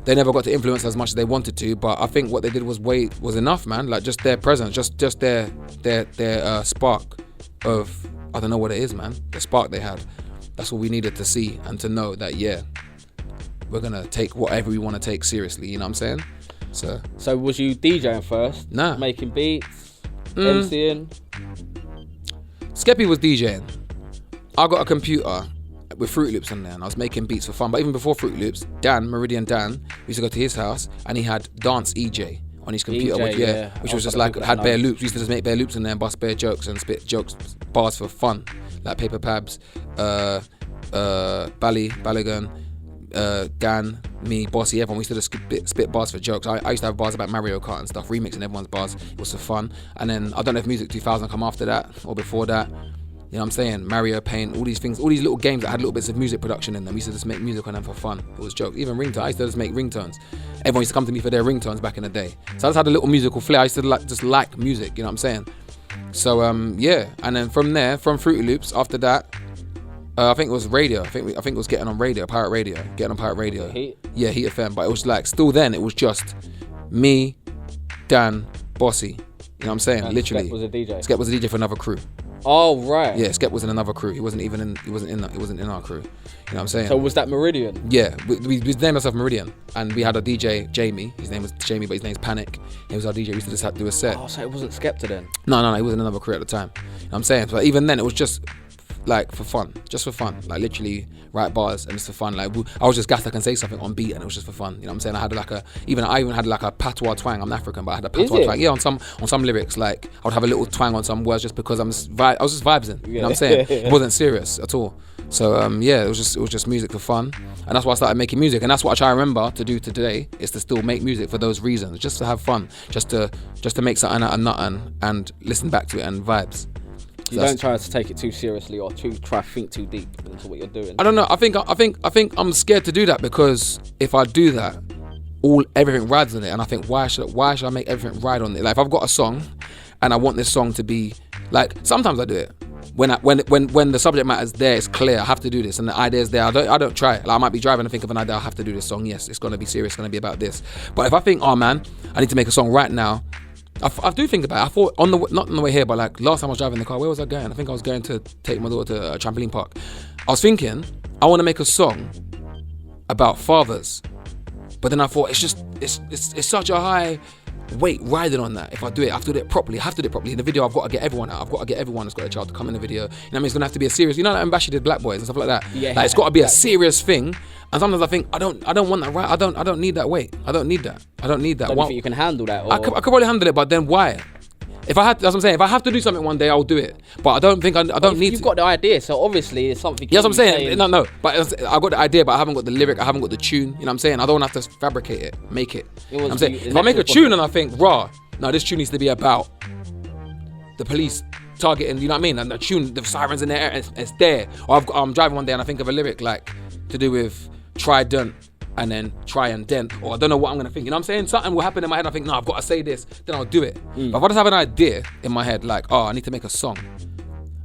they never got to influence as much as they wanted to, but I think what they did was enough, man. Like, just their presence, just their spark of, I don't know what it is, man. The spark they had. That's what we needed to see and to know that, yeah, we're gonna take whatever we want to take seriously, you know what I'm saying? So was you DJing first? Nah. Making beats? MCing? Skeppy was DJing. I got a computer with Fruit Loops on there and I was making beats for fun. But even before Fruit Loops, Meridian Dan, we used to go to his house and he had Dance EJ on his computer, which was just like, had bare loops. We used to just make bare loops in there and bust bare jokes and spit jokes, bars for fun. Like Paper Pabs, Balligan, Dan, me, Bossy, everyone. We used to just spit bars for jokes. I used to have bars about Mario Kart and stuff, remixing everyone's bars. It was for fun. And then I don't know if Music 2000 come after that or before that. You know what I'm saying? Mario Paint, all these things, all these little games that had little bits of music production in them. We used to just make music on them for fun. It was jokes. Even ringtones. I used to just make ringtones. Everyone used to come to me for their ringtones back in the day. So I just had a little musical flair. I used to like music, you know what I'm saying? So yeah. And then from there, from Fruity Loops, after that, I think it was radio. I think it was getting on Pirate Radio. Heat? Yeah, Heat FM. But it was like, still then, it was just me, Dan, Bossy. You know what I'm saying? And literally. Skep was a DJ? Skep was a DJ for another crew. Oh, right. Yeah, Skep was in another crew. He wasn't in our crew. You know what I'm saying? So was that Meridian? Yeah, we named ourselves Meridian, and we had a DJ, JME. His name was JME, but his name's Panic. He was our DJ. We used to just have to do a set. Oh, so it wasn't Skepta then? No, he was in another crew at the time. You know what I'm saying? But even then, it was just like for fun, like literally write bars and just for fun. Like, I was just gassed I can say something on beat and it was just for fun. You know what I'm saying? I even had like a patois twang. I'm African, but I had a patois twang. Yeah, on some lyrics, like I would have a little twang on some words just because I was just vibes in. You know what I'm saying? It wasn't serious at all. So yeah, it was just music for fun, and that's why I started making music, and that's what I try to remember to do today, is to still make music for those reasons, just to have fun, just to make something out of nothing and listen back to it and vibes. You don't try to take it too seriously or try to think too deep into what you're doing. I don't know. I think I'm scared to do that, because if I do that, everything rides on it, and I think why should I make everything ride on it? Like, if I've got a song and I want this song to be like, sometimes I do it when the subject matter is there, it's clear, I have to do this, and the idea is there. I don't try it. Like, I might be driving and think of an idea, I have to do this song. Yes, it's gonna be serious, it's gonna be about this. But if I think, oh man, I need to make a song right now, I do think about it. I thought not on the way here, but like last time I was driving the car, where was I going? I think I was going to take my daughter to a trampoline park. I was thinking, I want to make a song about fathers, but then I thought it's such a high weight riding on that. If I do it, I have to do it properly. In the video, I've got to get everyone out. I've got to get everyone that's got a child to come in the video. You know what I mean? It's gonna have to be a serious. You know, like Mbashi did Black Boys and stuff like that. Yeah. Like, it's got to be a serious thing. And sometimes I think I don't want that right. I don't need that weight. I don't need that. Don't you think you can handle that? Or? I could probably handle it, but then why? If I had, that's what I'm saying. If I have to do something one day, I'll do it. But I don't think I don't need. You've got the idea, so obviously it's something. Yeah, that's what I'm saying. No. But I got the idea, but I haven't got the lyric. I haven't got the tune. You know what I'm saying? I don't have to fabricate it, make it. I'm saying, if I make a tune and I think, this tune needs to be about the police targeting. You know what I mean? And the tune, the sirens in there, it's there. Or I'm driving one day and I think of a lyric like to do with trident and then try and dent, or I don't know what I'm gonna think. You know what I'm saying? Something will happen in my head. I think, no, I've got to say this. Then I'll do it. But if I just have an idea in my head, like, I need to make a song.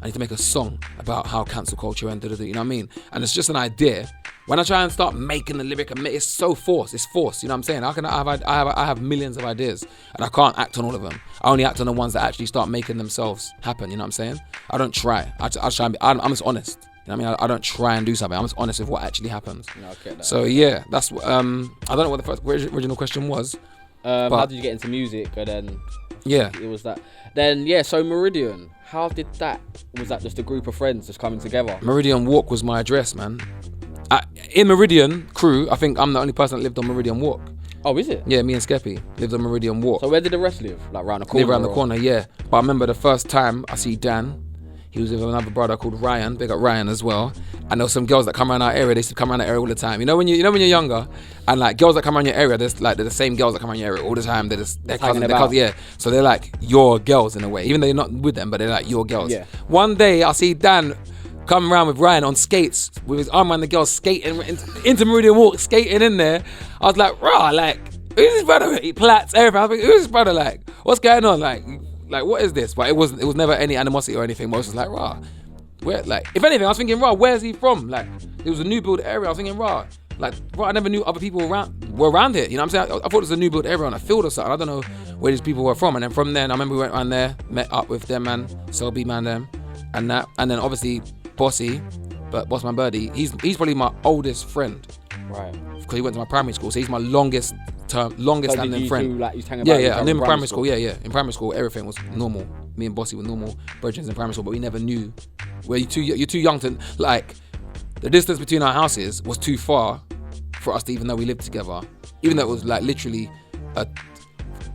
I need to make a song about how cancel culture and you know what I mean? And it's just an idea. When I try and start making the lyric, it's so forced. It's forced. You know what I'm saying? I have millions of ideas, and I can't act on all of them. I only act on the ones that actually start making themselves happen. You know what I'm saying? I don't try. I try and be, I'm just honest. You know what I mean? I don't try and do something. I'm just honest with what actually happens. No, I get that. So yeah, that's I don't know what the first original question was. How did you get into music? And then yeah, it was that. Then yeah, so Meridian. How did that? Was that just a group of friends just coming together? Meridian Walk was my address, man. In Meridian crew, I think I'm the only person that lived on Meridian Walk. Oh, is it? Yeah, me and Skeppy lived on Meridian Walk. So where did the rest live? Like around the corner? Live around the corner, yeah. But I remember the first time I see Dan, he was with another brother called Ryan. Big up Ryan as well. And there was some girls that come around our area. They used to come around our area all the time. You know when you're younger, and like girls that come around your area, they're the same girls that come around your area all the time. They're cousins, yeah. So they're like your girls in a way, even though you're not with them, but they're like your girls. Yeah. One day I see Dan come around with Ryan on skates with his arm around the girls skating into Meridian Walk, skating in there. I was like, rah, like who's this brother? He plats everything. I was like, who's this brother? Like, what's going on? Like what is this? But it was never any animosity or anything. But I was just like, rah, where? Like, if anything, I was thinking, rah, where's he from? Like, it was a new build area. I was thinking, rah, like, rah, I never knew other people were around here. You know what I'm saying? I thought it was a new build area on a field or something. I don't know where these people were from. And then from then, I remember we went around there, met up with them, man, Selby, man, them, and that. And then obviously Bossy, but Bossman Birdie, he's probably my oldest friend. Right. Because he went to my primary school, so he's my longest standing friend. Like, you hang about yeah. And in primary school, yeah. In primary school, everything was normal. Me and Bossy were normal brethren in primary school, but we never knew. Where you're too young to, like, the distance between our houses was too far for us to even know we lived together. Even though it was like literally a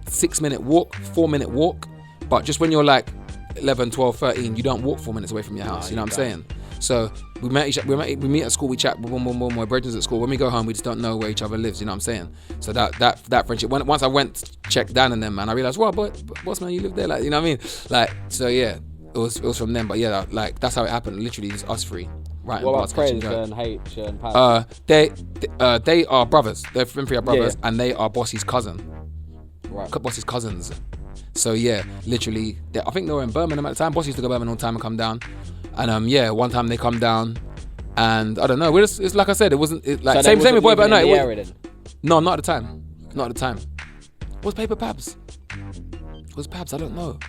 6-minute walk, 4-minute walk. But just when you're like 11, 12, 13, you don't walk 4 minutes away from your house. You know what I'm saying? So we meet at school, we chat, boom, we're brethren at school. When we go home, we just don't know where each other lives. You know what I'm saying? So that friendship. Once I went checked Dan and them, man, I realized, well, but boss man, you live there, like, you know what I mean? Like, so yeah, it was from them. But yeah, like that's how it happened. Literally, just us three. Right. What about Praise and H and Pat? They are brothers. They're three are brothers, and they are Bossy's cousin. Right. Bossy's cousins. So yeah, literally, I think they were in Birmingham at the time. Bossy used to go to Birmingham all the time and come down. And yeah, one time they come down, and I don't know. It's like I said, it wasn't like so same with Boy But Night. No, not at the time. Not at the time. What's Paper Pabs? What's Pabs? I don't know.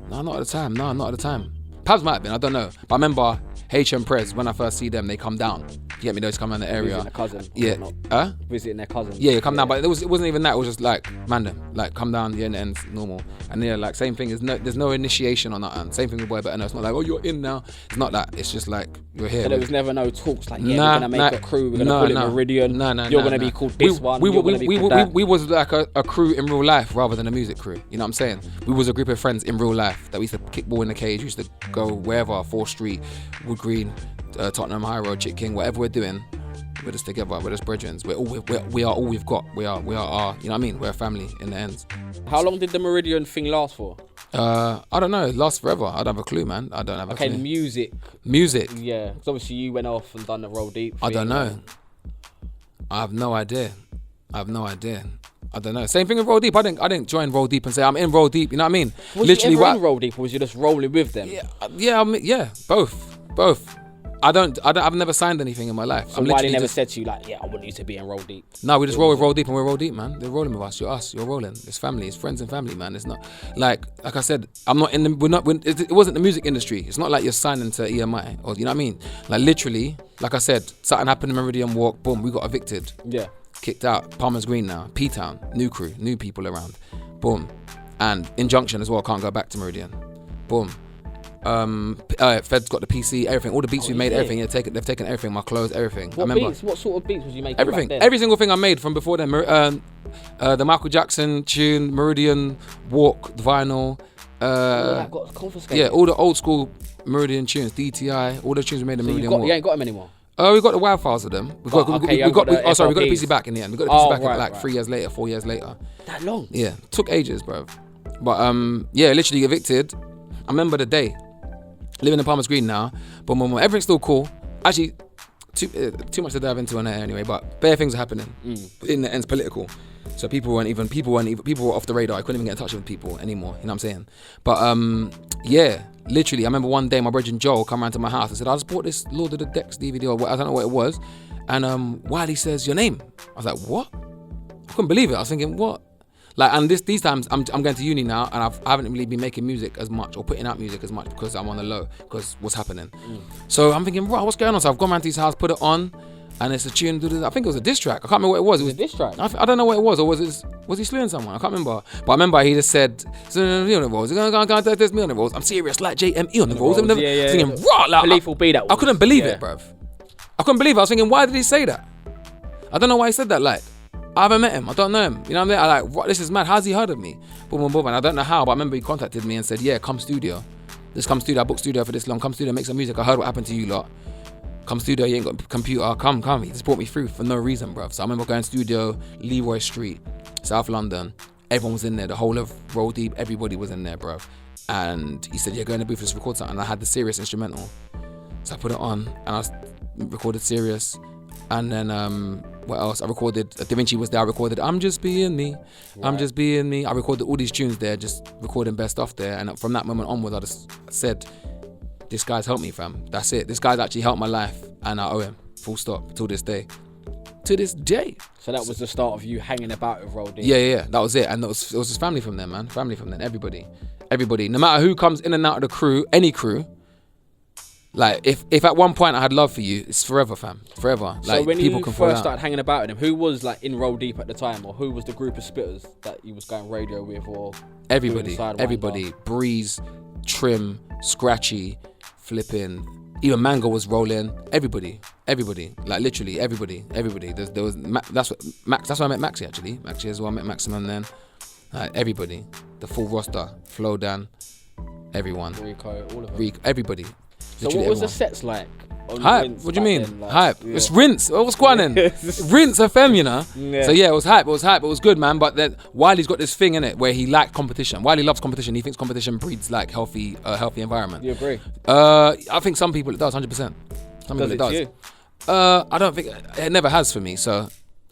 No, not at the time. No, not at the time. Pabs might have been. I don't know. But I remember H and Prez, when I first see them, they come down. You get me? Those come around the area. Visiting a cousin. Yeah. Visiting their cousin. Yeah, come down. But it wasn't even that. It was just like random. Like come down, yeah, and it's normal. And yeah, like same thing. There's no initiation on that end. Same thing with Boy Better Know. It's not like, oh, you're in now. It's not that. It's just like you're here. So there was never no talks like, yeah, we're gonna make a crew. We're gonna call it Meridian. You're gonna be called this one. You're gonna be called that. We was like a crew in real life rather than a music crew. You know what I'm saying? We was a group of friends in real life that we used to kick ball in the cage. We used to go wherever, 4th Street, Wood Green, Tottenham High Road, Chick King, whatever we're doing. We're just together, we're just brethren. We are all we've got. We are our, you know what I mean? We're a family in the end. How long did the Meridian thing last for? I don't know. It lasts forever. I don't have a clue, man. I don't have a clue. Okay, music. Yeah, because obviously you went off and done the Roll Deep thing. I don't know. I have no idea. I don't know. Same thing with Roll Deep. I didn't join Roll Deep and say I'm in Roll Deep. You know what I mean? Was literally you ever in Roll Deep, or was you just rolling with them? Yeah. Both. I've never signed anything in my life. So why they never said to you like, yeah, I want you to be in Roll Deep? No, we just roll with Roll Deep, and we're Roll Deep, man. They're rolling with us. You're rolling. It's family. It's friends and family, man. It's not like I said. I'm not in the. It wasn't the music industry. It's not like you're signing to EMI or you know what I mean. Like literally, like I said, something happened in Meridian Walk. Boom, we got evicted. Yeah. Kicked out. Palmer's Green now. P-Town. New crew. New people around. Boom. And Injunction as well. Can't go back to Meridian. Boom. Fed's got the PC, everything, all the beats we made, everything. They've taken everything, my clothes, everything. What sort of beats was you making? Everything, back then? every single thing I made from before then. The Michael Jackson tune, Meridian Walk, vinyl. All that got confiscated. Yeah, all the old school Meridian tunes, DTI, all the tunes we made in Meridian Walk. You ain't got them anymore. We got the WAV files of them. We got the PC back in the end. We got the PC back 3 years later, 4 years later. That long? Yeah, took ages, bro. But yeah, literally evicted. I remember the day. Living in Palmer's Green now, but everything's still cool. Actually, too much to dive into on there anyway. But bare things are happening. In the end's political, so people were off the radar. I couldn't even get in touch with people anymore. You know what I'm saying? But yeah, literally, I remember one day my brother Joel come around to my house and said, "I just bought this Lord of the Decks DVD or I don't know what it was," and Wiley says your name. I was like, "What?" I couldn't believe it. I was thinking, "What?" Like, and these times I'm going to uni now, and I haven't really been making music as much or putting out music as much because I'm on the low because what's happening. So I'm thinking, right, what's going on? So I've gone round to his house, put it on, and it's a tune. I think it was a diss track. I can't remember what it was. It was a diss track. I don't know what it was, or was he slewing someone? I can't remember. But I remember he just said, "Me on the rolls. There's me on the rolls. I'm serious, like JME on the rolls." I'm singing raw. Like, Lethal B, that was. I couldn't believe it, bruv. I couldn't believe it. I was thinking, why did he say that? I don't know why he said that. Like, I haven't met him. I don't know him. You know what I mean? I like, what, this is mad. How's he heard of me? Boom, boom, boom. And I don't know how, but I remember he contacted me and said, yeah, come studio. Just come studio. I booked studio for this long. Come studio, make some music. I heard what happened to you lot. Come studio, you ain't got a computer. Come. He just brought me through for no reason, bruv. So I remember going studio, Leroy Street, South London. Everyone was in there. The whole of Roll Deep, everybody was in there, bruv. And he said, yeah, go in the booth, let's record something. And I had the Serious instrumental. So I put it on and I recorded Serious. And then what else? I recorded, Da Vinci was there, I recorded I'm Just Being Me, I'm Just Being Me. I recorded all these tunes there, just recording best stuff there. And from that moment onwards, I just said, this guy's helped me, fam. That's it. This guy's actually helped my life and I owe him. Full stop. Till this day. To this day. So that was the start of you hanging about with Roll Deep? Yeah. That was it. And it was just family from there, man. Family from there. Everybody. No matter who comes in and out of the crew, any crew, like, if at one point I had love for you, it's forever, fam. Forever. So like, when people you can first started hanging about with him, who was like in Roll Deep at the time, or who was the group of spitters that you was going radio with, or everybody. Breeze, Trim, Scratchy, Flipping, even Mango was rolling. Everybody. Like literally everybody. There was that's why I met Maxi actually. Maxi as well. I met Maximum then. Everybody, the full roster, Flo Dan, everyone. Rico, all of them. Everybody. So what was the sets like? Hype. What do you mean? Then, like, hype. Yeah. It's Rinse. What's going on? Rinse FM, you know. Yeah. So yeah, it was hype. It was good, man. But then Wiley's got this thing in it where he liked competition. Wiley loves competition. He thinks competition breeds like healthy environment. You agree? I think some people it does 100%. Some people it does. You? I don't think it never has for me. So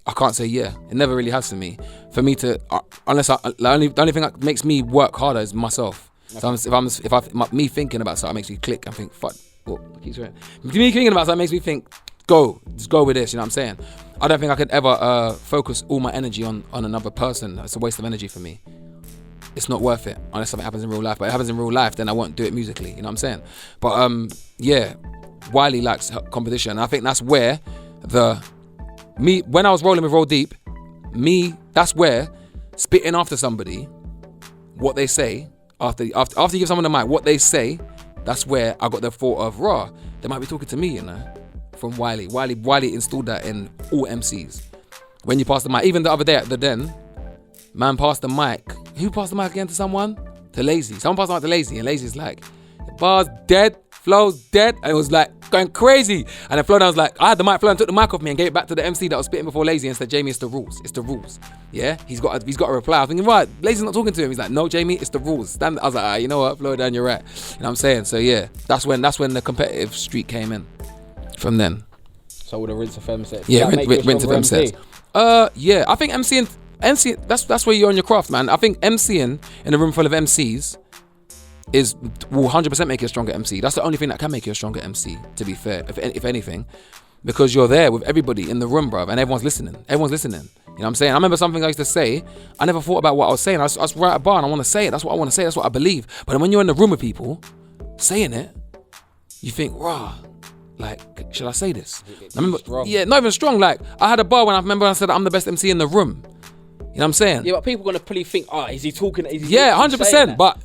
I can't say yeah. It never really has for me. For me to unless the only thing that makes me work harder is myself. Okay. So me thinking about something makes me click and think, fuck, what keeps going? Me thinking about something makes me think, just go with this, you know what I'm saying? I don't think I could ever focus all my energy on another person. It's a waste of energy for me. It's not worth it unless something happens in real life. But if it happens in real life, then I won't do it musically, you know what I'm saying? But yeah, Wiley likes competition. And I think that's where when I was rolling with Roll Deep, that's where spitting after somebody, what they say, after you give someone the mic, what they say, that's where I got the thought of, raw, they might be talking to me, you know, from Wiley. Wiley installed that in all MCs. When you pass the mic, even the other day at the Den, man passed the mic. Who passed the mic again to someone? To Lazy. Someone passed the mic to Lazy, and Lazy's like, bar's dead, Flow's dead, and it was like going crazy. And then Flo was like, I had the mic, Flo took the mic off me and gave it back to the MC that was spitting before Lazy and said, Jamie, it's the rules. It's the rules. Yeah, he's got a reply. I was thinking, right, Lazy's not talking to him. He's like, no, Jamie, it's the rules. I was like, you know what, Flo, Dan, you're right. You know what I'm saying? So yeah, that's when the competitive streak came in. From then. So all the Rinse FM sets. Yeah, Rinse FM sets. Yeah, I think MC, that's where you're on your craft, man. I think MCing in a room full of MCs will 100% make you a stronger MC. That's the only thing that can make you a stronger MC, to be fair, if anything, because you're there with everybody in the room, bruv, and everyone's listening. You know what I'm saying? I remember something I used to say. I never thought about what I was saying. I was write a bar and I want to say it. That's what I want to say. That's what I believe. But then when you're in the room with people saying it, you think, rah, like, should I say this? I remember, yeah, not even strong. Like, I had a bar when I said I'm the best MC in the room. You know what I'm saying? Yeah, but people are gonna probably think, is he talking? Yeah, 100%. But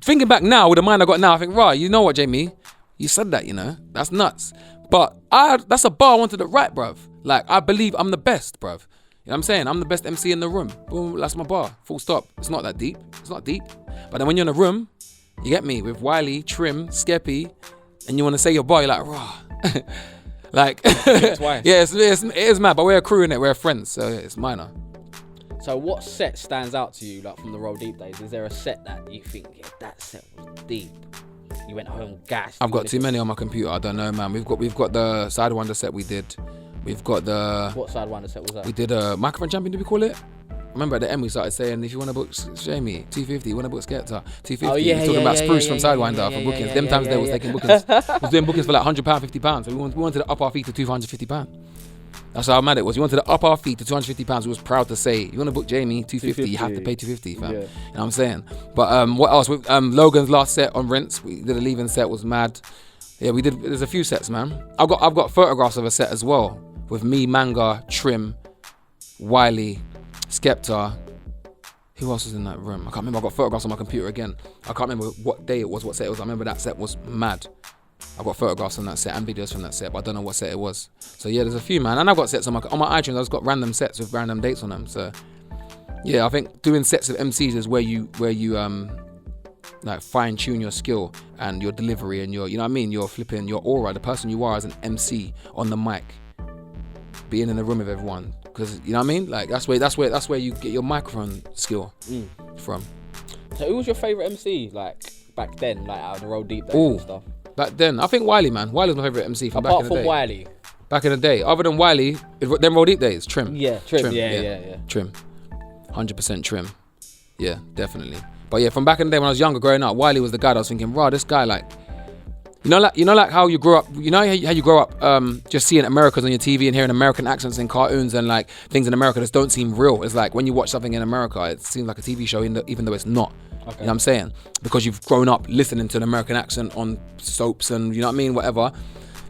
thinking back now, with the mind I got now, I think, right, you know what, Jamie? You said that, you know? That's nuts. But that's a bar I wanted to write, bruv. Like, I believe I'm the best, bruv. You know what I'm saying? I'm the best MC in the room. Boom, that's my bar. Full stop. It's not that deep. It's not deep. But then when you're in a room, you get me, with Wiley, Trim, Skeppy, and you want to say your bar, you're like, rah. Like, yeah, it is mad, but we're a crew in it. We're friends, so it's minor. So what set stands out to you, like from the Roll Deep days? Is there a set that you think, yeah, that set was deep? You went home gassed. I've got too many on my computer. I don't know, man. We've got the Sidewinder set we did. We've got the... What Sidewinder set was that? We did a microphone champion, did we call it? Remember at the end we started saying, if you want to book Jamie, 250, you want to book Skepta, 250. Oh, yeah, talking about Spruce from Sidewinder for bookings. Them times they was taking bookings. Was doing bookings for like £100, £50. So we wanted to up our fee to £250. That's how mad it was. You wanted to up our fee to £250. We was proud to say, you want to book JME, £250, you have to pay £250, fam. Yeah. You know what I'm saying? But what else? With Logan's last set on Rinse, we did a leaving set, was mad. Yeah, we did. There's a few sets, man. I've got photographs of a set as well with me, Manga, Trim, Wiley, Skepta. Who else was in that room? I can't remember. I got photographs on my computer again. I can't remember what day it was, what set it was. I remember that set was mad. I've got photographs on that set and videos from that set, but I don't know what set it was. So yeah, there's a few, man. And I've got sets on my iTunes. I've just got random sets with random dates on them. So yeah, I think doing sets of MCs is where you like fine tune your skill and your delivery and your, you know what I mean, your aura, the person you are as an MC on the mic, being in the room with everyone. Because you know what I mean, like that's where you get your microphone skill from. So who was your favorite MC like back then, like out of the Roll Deep days and stuff? Back then, I think Wiley, man. Wiley was my favorite MC from back in the day. Apart from Wiley. Back in the day, other than Wiley, them Roll Deep days, Trim. Yeah, Trim. Yeah. Trim, 100% Trim. Yeah, definitely. But yeah, from back in the day when I was younger, growing up, Wiley was the guy that I was thinking, raw, this guy, like, you know, like how you grow up, you know how you grow up just seeing Americans on your TV and hearing American accents in cartoons and like things in America that don't seem real. It's like when you watch something in America, it seems like a TV show even though it's not. Okay. You know what I'm saying? Because you've grown up listening to an American accent on soaps and you know what I mean, whatever.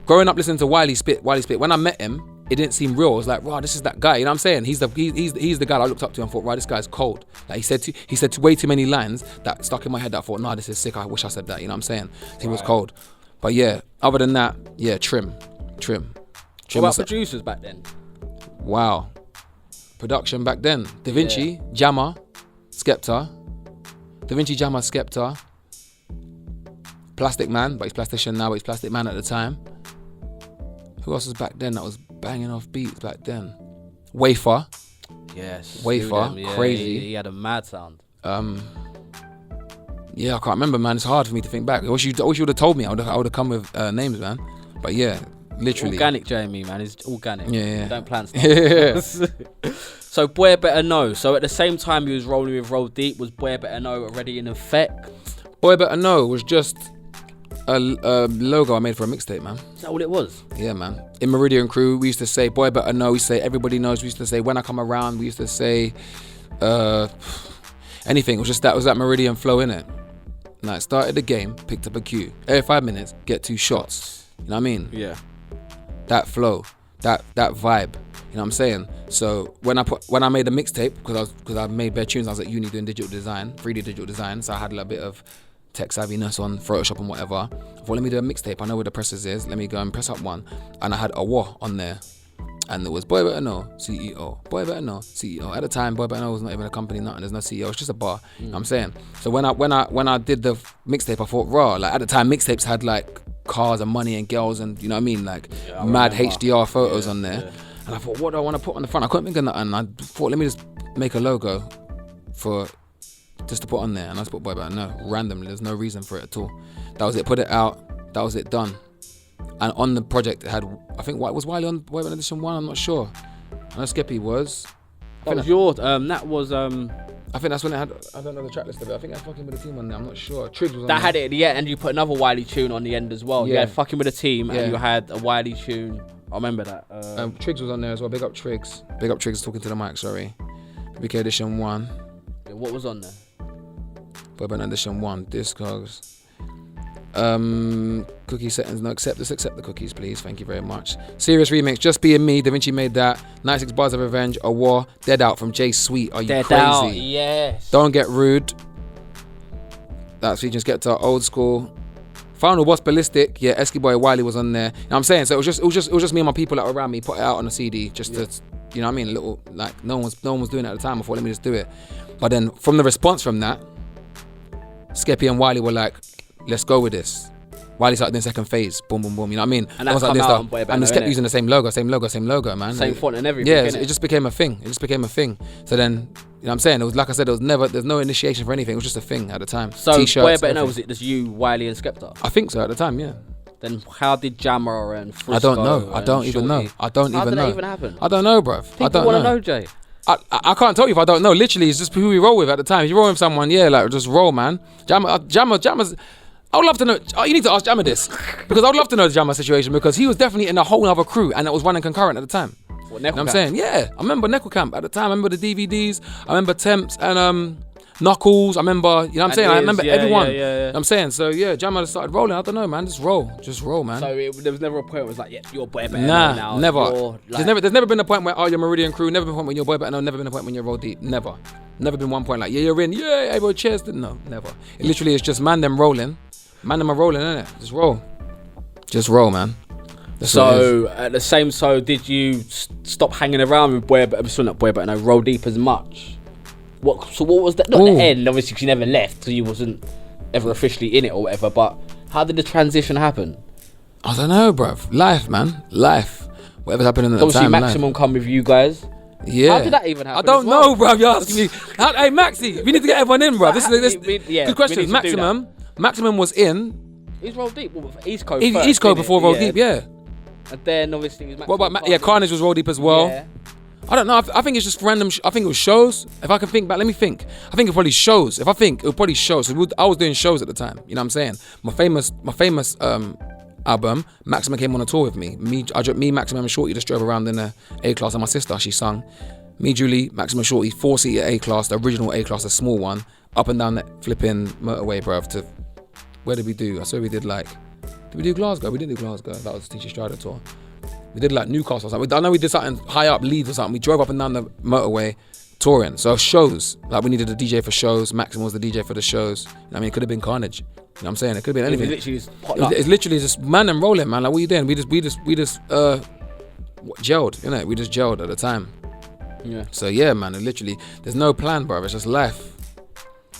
Growing up listening to Wiley spit. When I met him, it didn't seem real. I was like, wow, this is that guy. You know what I'm saying? He's the guy that I looked up to and thought, wow, this guy's cold. Like he said way too many lines that stuck in my head that I thought, nah, this is sick. I wish I said that. You know what I'm saying? He was cold. But yeah, other than that, yeah, Trim. What about producers back then? Wow. Production back then. Da Vinci, Jammer, Skepta. Da Vinci, Jammer, Skepta. Plastic Man, but he's Plastician now, but he's Plastic Man at the time. Who else was back then that was banging off beats back then? Wafer. Yes. Wafer, crazy. He had a mad sound. Yeah, I can't remember, man. It's hard for me to think back. I wish you would have told me. I would have come with names, man. But yeah, literally. Organic JME, man. It's organic. Yeah. Don't plan stuff. So Boy Better Know. So at the same time you was rolling with Roll Deep, was Boy Better Know already in effect? Boy Better Know was just a logo I made for a mixtape, man. Is that all it was? Yeah, man. In Meridian Crew, we used to say Boy Better Know. We used to say Everybody Knows. We used to say When I Come Around. We used to say anything. It was that Meridian flow in it. Like, started the game, picked up a cue. Every 5 minutes, get 2 shots. You know what I mean? Yeah. That flow, that vibe. You know what I'm saying? So when I made a mixtape, because I made bare tunes, I was at uni doing digital design, 3D digital design. So I had a bit of tech savviness on Photoshop and whatever. I thought, let me do a mixtape. I know where the presses is. Let me go and press up one. And I had a war on there. And it was Boy Better Know, CEO. Boy Better Know, CEO. At the time, Boy Better Know was not even a company, nothing. There's no CEO. It's just a bar. You know what I'm saying? So when I did the mixtape, I thought, raw. Like at the time, mixtapes had like cars and money and girls and you know what I mean, like mad HDR photos on there. Yeah. And I thought, what do I want to put on the front? I couldn't think of nothing. I thought, let me just make a logo just to put on there. And I just put Boy Better Know randomly. There's no reason for it at all. That was it. Put it out. That was it. Done. And on the project, it had, I think, was Wiley on Boy Better Edition 1? I'm not sure. I know Skeppy was. That was your, that was... I think that's when it had, I don't know the track list of it. I think I had Fucking With The Team on there, I'm not sure. Triggs was on that had it at the end, and you put another Wiley tune on the end as well. Yeah. You had Fucking With The Team, and you had a Wiley tune. I remember that. Triggs was on there as well. Big up Triggs. Big up Triggs talking to the mic, sorry. BK Edition 1. Yeah, what was on there? Boy Better Edition 1, Discogs. Cookie settings, no, accept the cookies, please. Thank you very much. Serious remix, Just Being Me. Da Vinci made that. 96 Bars of Revenge, A War, Dead Out from Jay Sweet. Are you Dead crazy? Out, yes. Don't Get Rude. That's featuring Skepta, Old School. Final Boss Ballistic. Yeah, Esky Boy Wiley was on there. You know what I'm saying? So it was just me and my people that were around me. Put it out on a CD just to, you know what I mean? A little, like no one was doing it at the time. I thought, let me just do it. But then from the response from that, Skeppy and Wiley were like, let's go with this. Wiley started doing second phase, boom, boom, boom. You know what I mean? And that's come out on Boy Better and Know, just kept using the same logo, man. Same font and everything. Yeah, it just became a thing. So then, you know what I'm saying? It was like I said, there's no initiation for anything. It was just a thing at the time. So Boy Better Know, was it just you, Wiley, and Skepta? I think so at the time, yeah. Then how did Jammer and Frisco? I don't know. I don't even know. How did that even happen? I don't know, bruv. I don't want to know, Jay. I can't tell you if I don't know. Literally, it's just who we roll with at the time. If you roll with someone, yeah, like just roll, man. Jammer's. I would love to know. You need to ask Jammer this because I would love to know the Jammer situation because he was definitely in a whole other crew and that was running concurrent at the time. What, You know what I'm saying? Yeah, I remember Neckle Camp at the time. I remember the DVDs. I remember Temps and Knuckles. I remember, you know what I'm saying? I remember everyone. You know what I'm saying? So yeah, Jam started rolling. I don't know, man. Just roll, man. So there was never a point where it was like, yeah, you're Boy Better Nah, now. never. Like, There's never been a point where, oh, you're Meridian Crew. Never been a point when you're Boy Better. No, never been a point when you're Roll Deep. Never. Never been one point like, yeah, you're in. Yeah, everyone cheers. No, never. It literally is just man them rolling. Man them are rolling, innit? Just roll. Just roll, man. So at the same, did you stop hanging around with Boy Better? Sorry, not Boy Better. No, Roll Deep as much. What was that? Not the end, obviously, because you never left, so you wasn't ever officially in it or whatever. But how did the transition happen? I don't know, bruv. Life, man. Life. Whatever's happening at the obviously, time. Obviously, Maximum come with you guys. Yeah. How did that even happen? I don't know, bruv. You're asking me. Hey, Maxi, we need to get everyone in, bruv. This is good question. Maximum was in. He's Roll Deep. East Coast. East Coast before Roll Deep, yeah. And then obviously, what about Carnage was Roll Deep as well. Yeah. I don't know. I think it's just random. I think it was shows. If I can think back, let me think. I think it probably shows. If I think, it would probably shows. So I was doing shows at the time. You know what I'm saying? My famous album, Maximum came on a tour with me. Me, Maximum, and Shorty just drove around in a A-Class, and my sister, she sung. Me, Julie, Maximum, Shorty, 4-seater A-Class, the original A-Class, a small one, up and down that flipping motorway, bruv. To where did we do? I swear we did did we do Glasgow? We didn't do Glasgow. That was the Teacher Strider tour. We did Newcastle or something. I know we did something high up, Leeds or something. We drove up and down the motorway touring. So shows, we needed a DJ for shows. Maxim was the DJ for the shows. I mean, it could have been Carnage. You know what I'm saying? It could have been anything. It's literally just man and rolling, man. Like, what are you doing? We just gelled, innit? We just gelled at the time. Yeah. So yeah, man. There's no plan, bro. It's just life.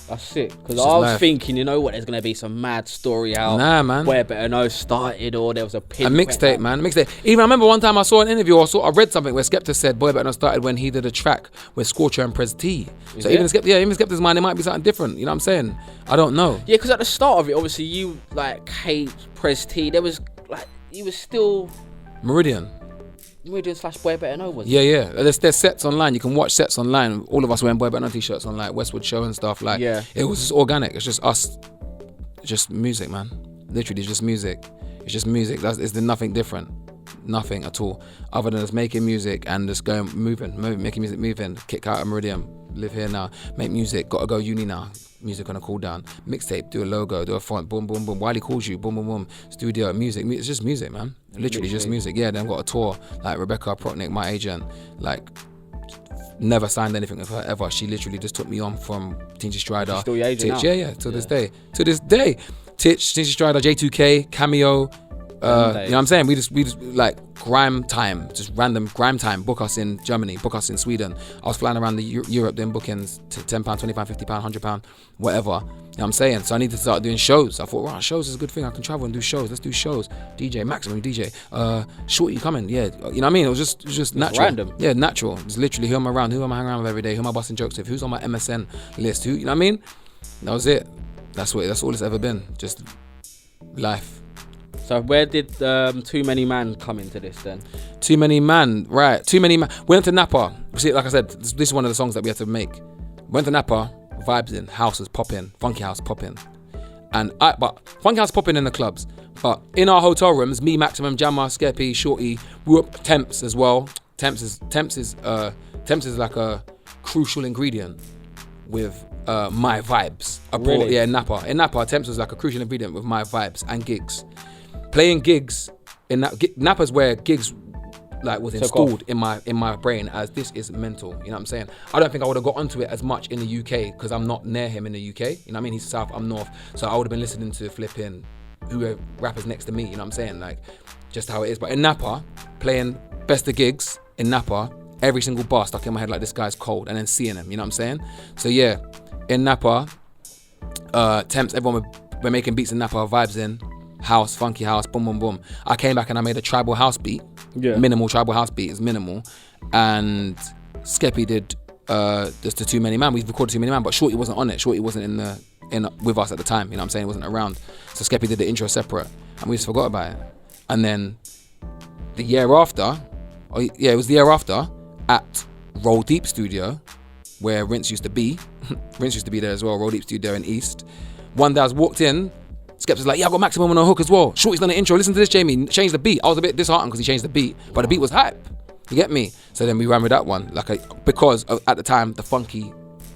That's sick. Because I was thinking, you know what, there's going to be some mad story how Boy Better Know started, or there was a mixtape, man. Mixtape. Even I remember one time I saw an interview, I read something where Skepta said Boy Better Know started when he did a track with Scorcher and Prez T. So even Skepta's mind, it might be something different. You know what I'm saying? I don't know. Yeah, because at the start of it, obviously you hate Prez T. There was he was still Meridian / Boy Better Know, was it? Yeah. There's sets online. You can watch sets online. All of us wearing Boy Better Know t-shirts on Westwood Show and stuff. It was just organic. It's just us, just music, man. Literally, just music. It's just music. There's nothing different, nothing at all, other than just making music and just moving, making music, moving. Kick out of Meridian, live here now, make music. Gotta go uni now. Music on a cool down. Mixtape, do a logo, do a font, boom, boom, boom. Wiley calls you, boom, boom, boom. Studio, music. It's just music, man. Literally just music. Yeah, then I've got a tour. Rebecca Prochnick, my agent, never signed anything with her ever. She literally just took me on from Teensy Strider. She's still your agent now? Yeah, this day. To this day. Teensy Strider, J2K, Cameo. You know what I'm saying? We just Grime time, just random Grime time. Book us in Germany, book us in Sweden. I was flying around Europe doing bookings to £10, £20, £50, £100, whatever. You know what I'm saying? So I need to start doing shows. I thought, wow, shows is a good thing. I can travel and do shows. Let's do shows. DJ, Maximum DJ. Shorty, you coming? Yeah. You know what I mean? It was just natural. Random. Yeah, natural. It's literally who I'm around, who am I hanging around with every day, who am I busting jokes with, who's on my MSN list, who, you know what I mean? That was it. That's all it's ever been. Just life. So where did Too Many Man come into this then? Too Many Man, right. Too Many Man. Went to Napa. See, like I said, this is one of the songs that we had to make. Went to Napa, vibes in, house was popping, funky house popping. But funky house popping in the clubs. But in our hotel rooms, me, Maximum, Jammer, Skeppy, Shorty, we were Temps as well. Temps is like a crucial ingredient with my vibes. Really? Yeah, in Napa. In Napa, Temps was like a crucial ingredient with my vibes and gigs. Playing gigs in Napa's where gigs was installed in my brain as this is mental. You know what I'm saying? I don't think I would have got onto it as much in the UK because I'm not near him in the UK. You know what I mean? He's south, I'm north, so I would have been listening to flipping who rappers next to me. You know what I'm saying? Just how it is. But in Napa, playing best of gigs in Napa, every single bar stuck in my head this guy's cold, and then seeing him. You know what I'm saying? So yeah, in Napa, Temps, everyone were making beats in Napa, vibes in. House, funky house, boom, boom, boom. I came back and I made a tribal house beat. Yeah. Minimal tribal house beat is minimal. And Skeppy did just the Too Many Man. We recorded Too Many Man, but Shorty wasn't on it. Shorty wasn't with us at the time. You know what I'm saying? He wasn't around. So Skeppy did the intro separate, and we just forgot about it. And then the year after, it was the year after at Roll Deep Studio, where Rinse used to be. Rinse used to be there as well. Roll Deep Studio in East. One day I was walked in. Skepta's like, yeah, I got Maximum on a hook as well. Shorty's done an intro. Listen to this, JME. Change the beat. I was a bit disheartened because he changed the beat, but the beat was hype. You get me? So then we ran with that one, because at the time the funky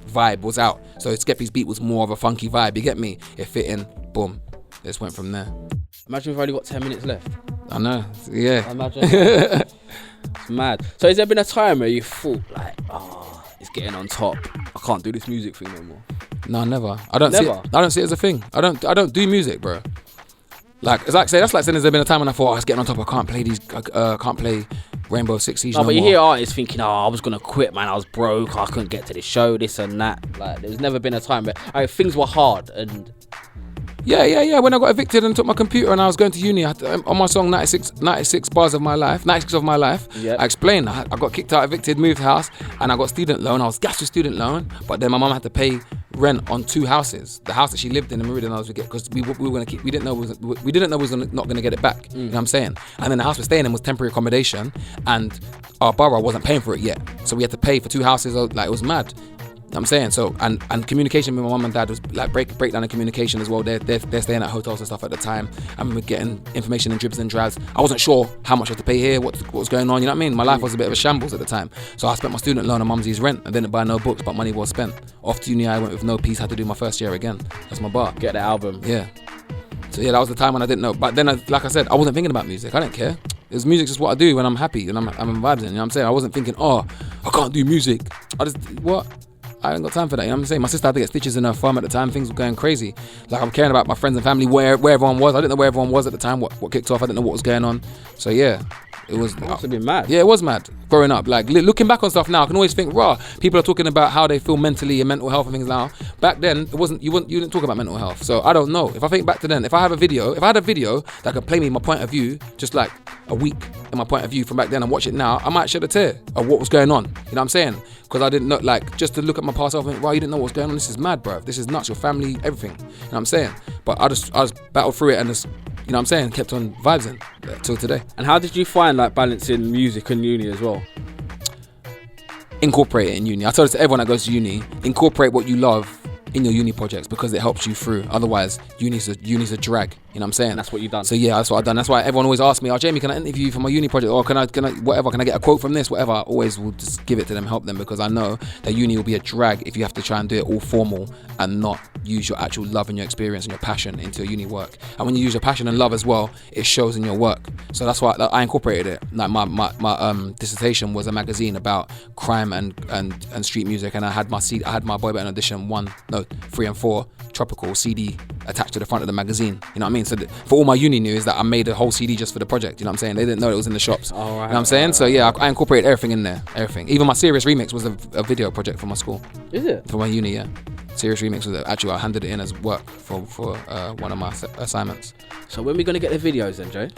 vibe was out. So Skeppy's beat was more of a funky vibe. You get me? It fit in. Boom. Just went from there. Imagine we've only got 10 minutes left. I know. Yeah. Imagine. It's mad. So has there been a time where you thought like, oh, it's getting on top. I can't do this music thing no more? No, never. I don't see it as a thing. I don't do music, bro. Like, it's like say that's like saying there's been a time when I thought, I was getting on top. I can't play Rainbow Six Siege no but more. You hear artists thinking, I was gonna quit, man. I was broke. I couldn't get to this show, this and that. Like, there's never been a time where things were hard and. Yeah. When I got evicted and took my computer and I was going to uni, on my song 96 bars of my life, 96 of my life, yep. I explained I got kicked out, evicted, moved house, and I got student loan. I was gassed with student loan, but then my mum had to pay rent on 2 houses. The house that she lived in Meridian, I was get because we were going to keep. We didn't know we was not going to get it back. You know what I'm saying? And then the house we're staying in was temporary accommodation, and our borough wasn't paying for it yet, so we had to pay for 2 houses. Like, it was mad. You know what I'm saying? So and communication with my mum and dad was like breakdown in communication as well. They're staying at hotels and stuff at the time, and we're getting information in dribs and drabs. I wasn't sure how much I had to pay here, what was going on. You know what I mean? My life was a bit of a shambles at the time. So I spent my student loan on mumsy's rent and didn't buy no books, but money was spent. Off to uni, I went with no peace. Had to do my first year again. That's my bar. Get the album. Yeah. So yeah, that was the time when I didn't know. But then, like I said, I wasn't thinking about music. I didn't care. Music's just what I do when I'm happy and I'm vibing. You know what I'm saying? I wasn't thinking, I can't do music. I ain't got time for that, you know what I'm saying? My sister had to get stitches in her thumb at the time. Things were going crazy. Like, I'm caring about my friends and family, where everyone was. I didn't know where everyone was at the time, what kicked off. I didn't know what was going on. So yeah, it was. It must have been mad. Yeah, it was mad growing up. Like, looking back on stuff now, I can always think, people are talking about how they feel mentally and mental health and things now. Back then, it wasn't. You didn't talk about mental health. So I don't know. If I think back to then, if I had a video that could play me my point of view, just like a week in my point of view from back then, and watch it now, I might shed a tear of what was going on. You know what I'm saying? Because I didn't know, like, just to look at my past self and think, you didn't know what was going on. This is mad, bro. This is nuts. Your family, everything. You know what I'm saying? But I just battled through it and just, you know what I'm saying, kept on vibes in till today. And how did you find like balancing music and uni as well? Incorporate it in uni. I tell this to everyone that goes to uni, incorporate what you love in your uni projects because it helps you through. Otherwise, uni's a drag. You know what I'm saying? That's what you've done. So yeah, that's what I've done. That's why everyone always asks me, JME, can I interview you for my uni project? Or can I whatever, can I get a quote from this? Whatever, I always will just give it to them, help them, because I know that uni will be a drag if you have to try and do it all formal and not use your actual love and your experience and your passion into your uni work. And when you use your passion and love as well, it shows in your work. So that's why I incorporated it. Like my dissertation was a magazine about crime and street music, and I had my Boy Band Edition 3 and 4 tropical CD attached to the front of the magazine. You know what I mean? So for all my uni news, that I made a whole CD just for the project. You know what I'm saying? They didn't know it was in the shops. You know what I'm saying? So yeah, I incorporated everything in there. Everything. Even my Serious Remix was a video project for my school. Is it? For my uni, yeah. Serious Remix was actually, I handed it in as work for one of my assignments. So when are we going to get the videos then, Jay?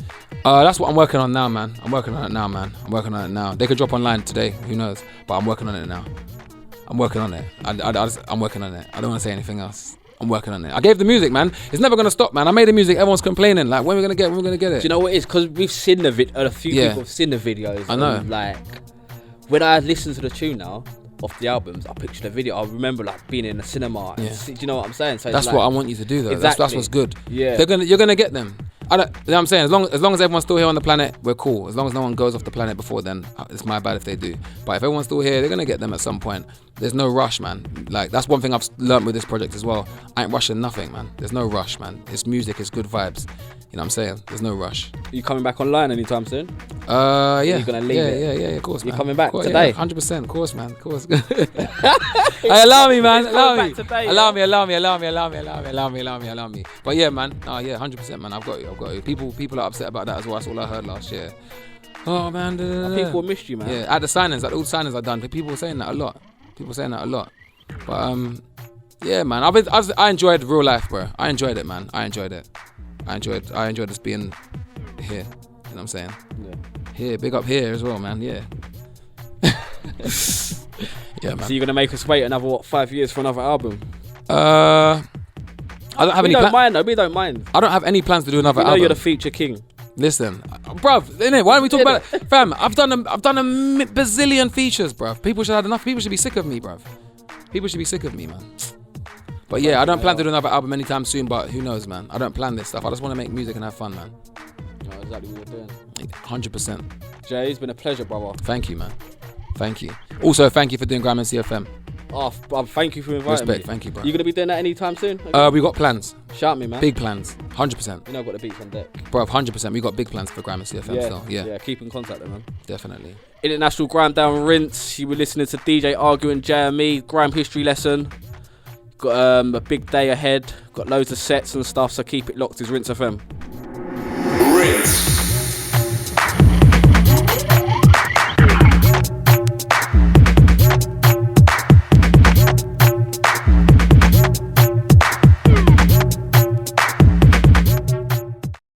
That's what I'm working on now, man. I'm working on it now. They could drop online today, who knows? But I'm working on it now. I'm working on it. I'm working on it. I don't want to say anything else. I'm working on it. I gave the music, man. It's never gonna stop, man. I made the music. Everyone's complaining. Like, when are we gonna get it? Do you know what it is? Because we've seen the a few people have seen the videos. I know. Like, when I listen to the tune now off the albums, I picture the video. I remember like being in the cinema. And do you know what I'm saying? So that's like, what I want you to do, though. Exactly. That's what's good. Yeah. You're gonna get them. You know what I'm saying? As long as everyone's still here on the planet, we're cool. As long as no one goes off the planet before then, it's my bad if they do. But if everyone's still here, they're gonna get them at some point. There's no rush, man. Like, that's one thing I've learned with this project as well. I ain't rushing nothing, man. There's no rush, man. It's music, it's good vibes. You know what I'm saying? There's no rush. Are you coming back online anytime soon? Yeah. You're gonna leave it? Yeah, of course, man. You're coming back today? 100%, of course, man. Of course. Hey, allow me, man. Allow me. But yeah, man. 100%, man. I've got you. People are upset about that as well. That's all I heard last year. Oh, man. People missed you, man. Yeah, at the signings, all the signings I've done, people were saying that a lot. But yeah, man. I enjoyed real life, bro. I enjoyed it, man. I enjoyed just being here. You know what I'm saying? Yeah. Here, big up here as well, man. Yeah. Yeah, man. So you're gonna make us wait another 5 years for another album? I don't have any. We don't mind. I don't have any plans to do another album. You're the feature king. Listen, bruv, innit? Why don't we talk about it? Fam, I've done a bazillion features, bruv. People should have enough. People should be sick of me, bruv. People should be sick of me, man. But yeah, I don't plan to do another album anytime soon, but who knows, man. I don't plan this stuff. I just want to make music and have fun, man. know exactly what you're doing. 100%. Jay, it's been a pleasure, brother. Thank you, man. Thank you. Also, thank you for doing Grime and CFM. Oh, thank you for inviting me. Respect, thank you, bro. You gonna be doing that anytime soon? Okay. We got plans. Shout me, man. Big plans. 100%. You know I've got the beats on deck. Bro, 100%. We got big plans for Grime and CFM still. Yeah, keep in contact then, man. definitely. International Grime Down Rinse. You were listening to DJ Argue and JME. Grime history lesson. Got a big day ahead. Got loads of sets and stuff, so keep it locked. Is Rinse FM. Rinse.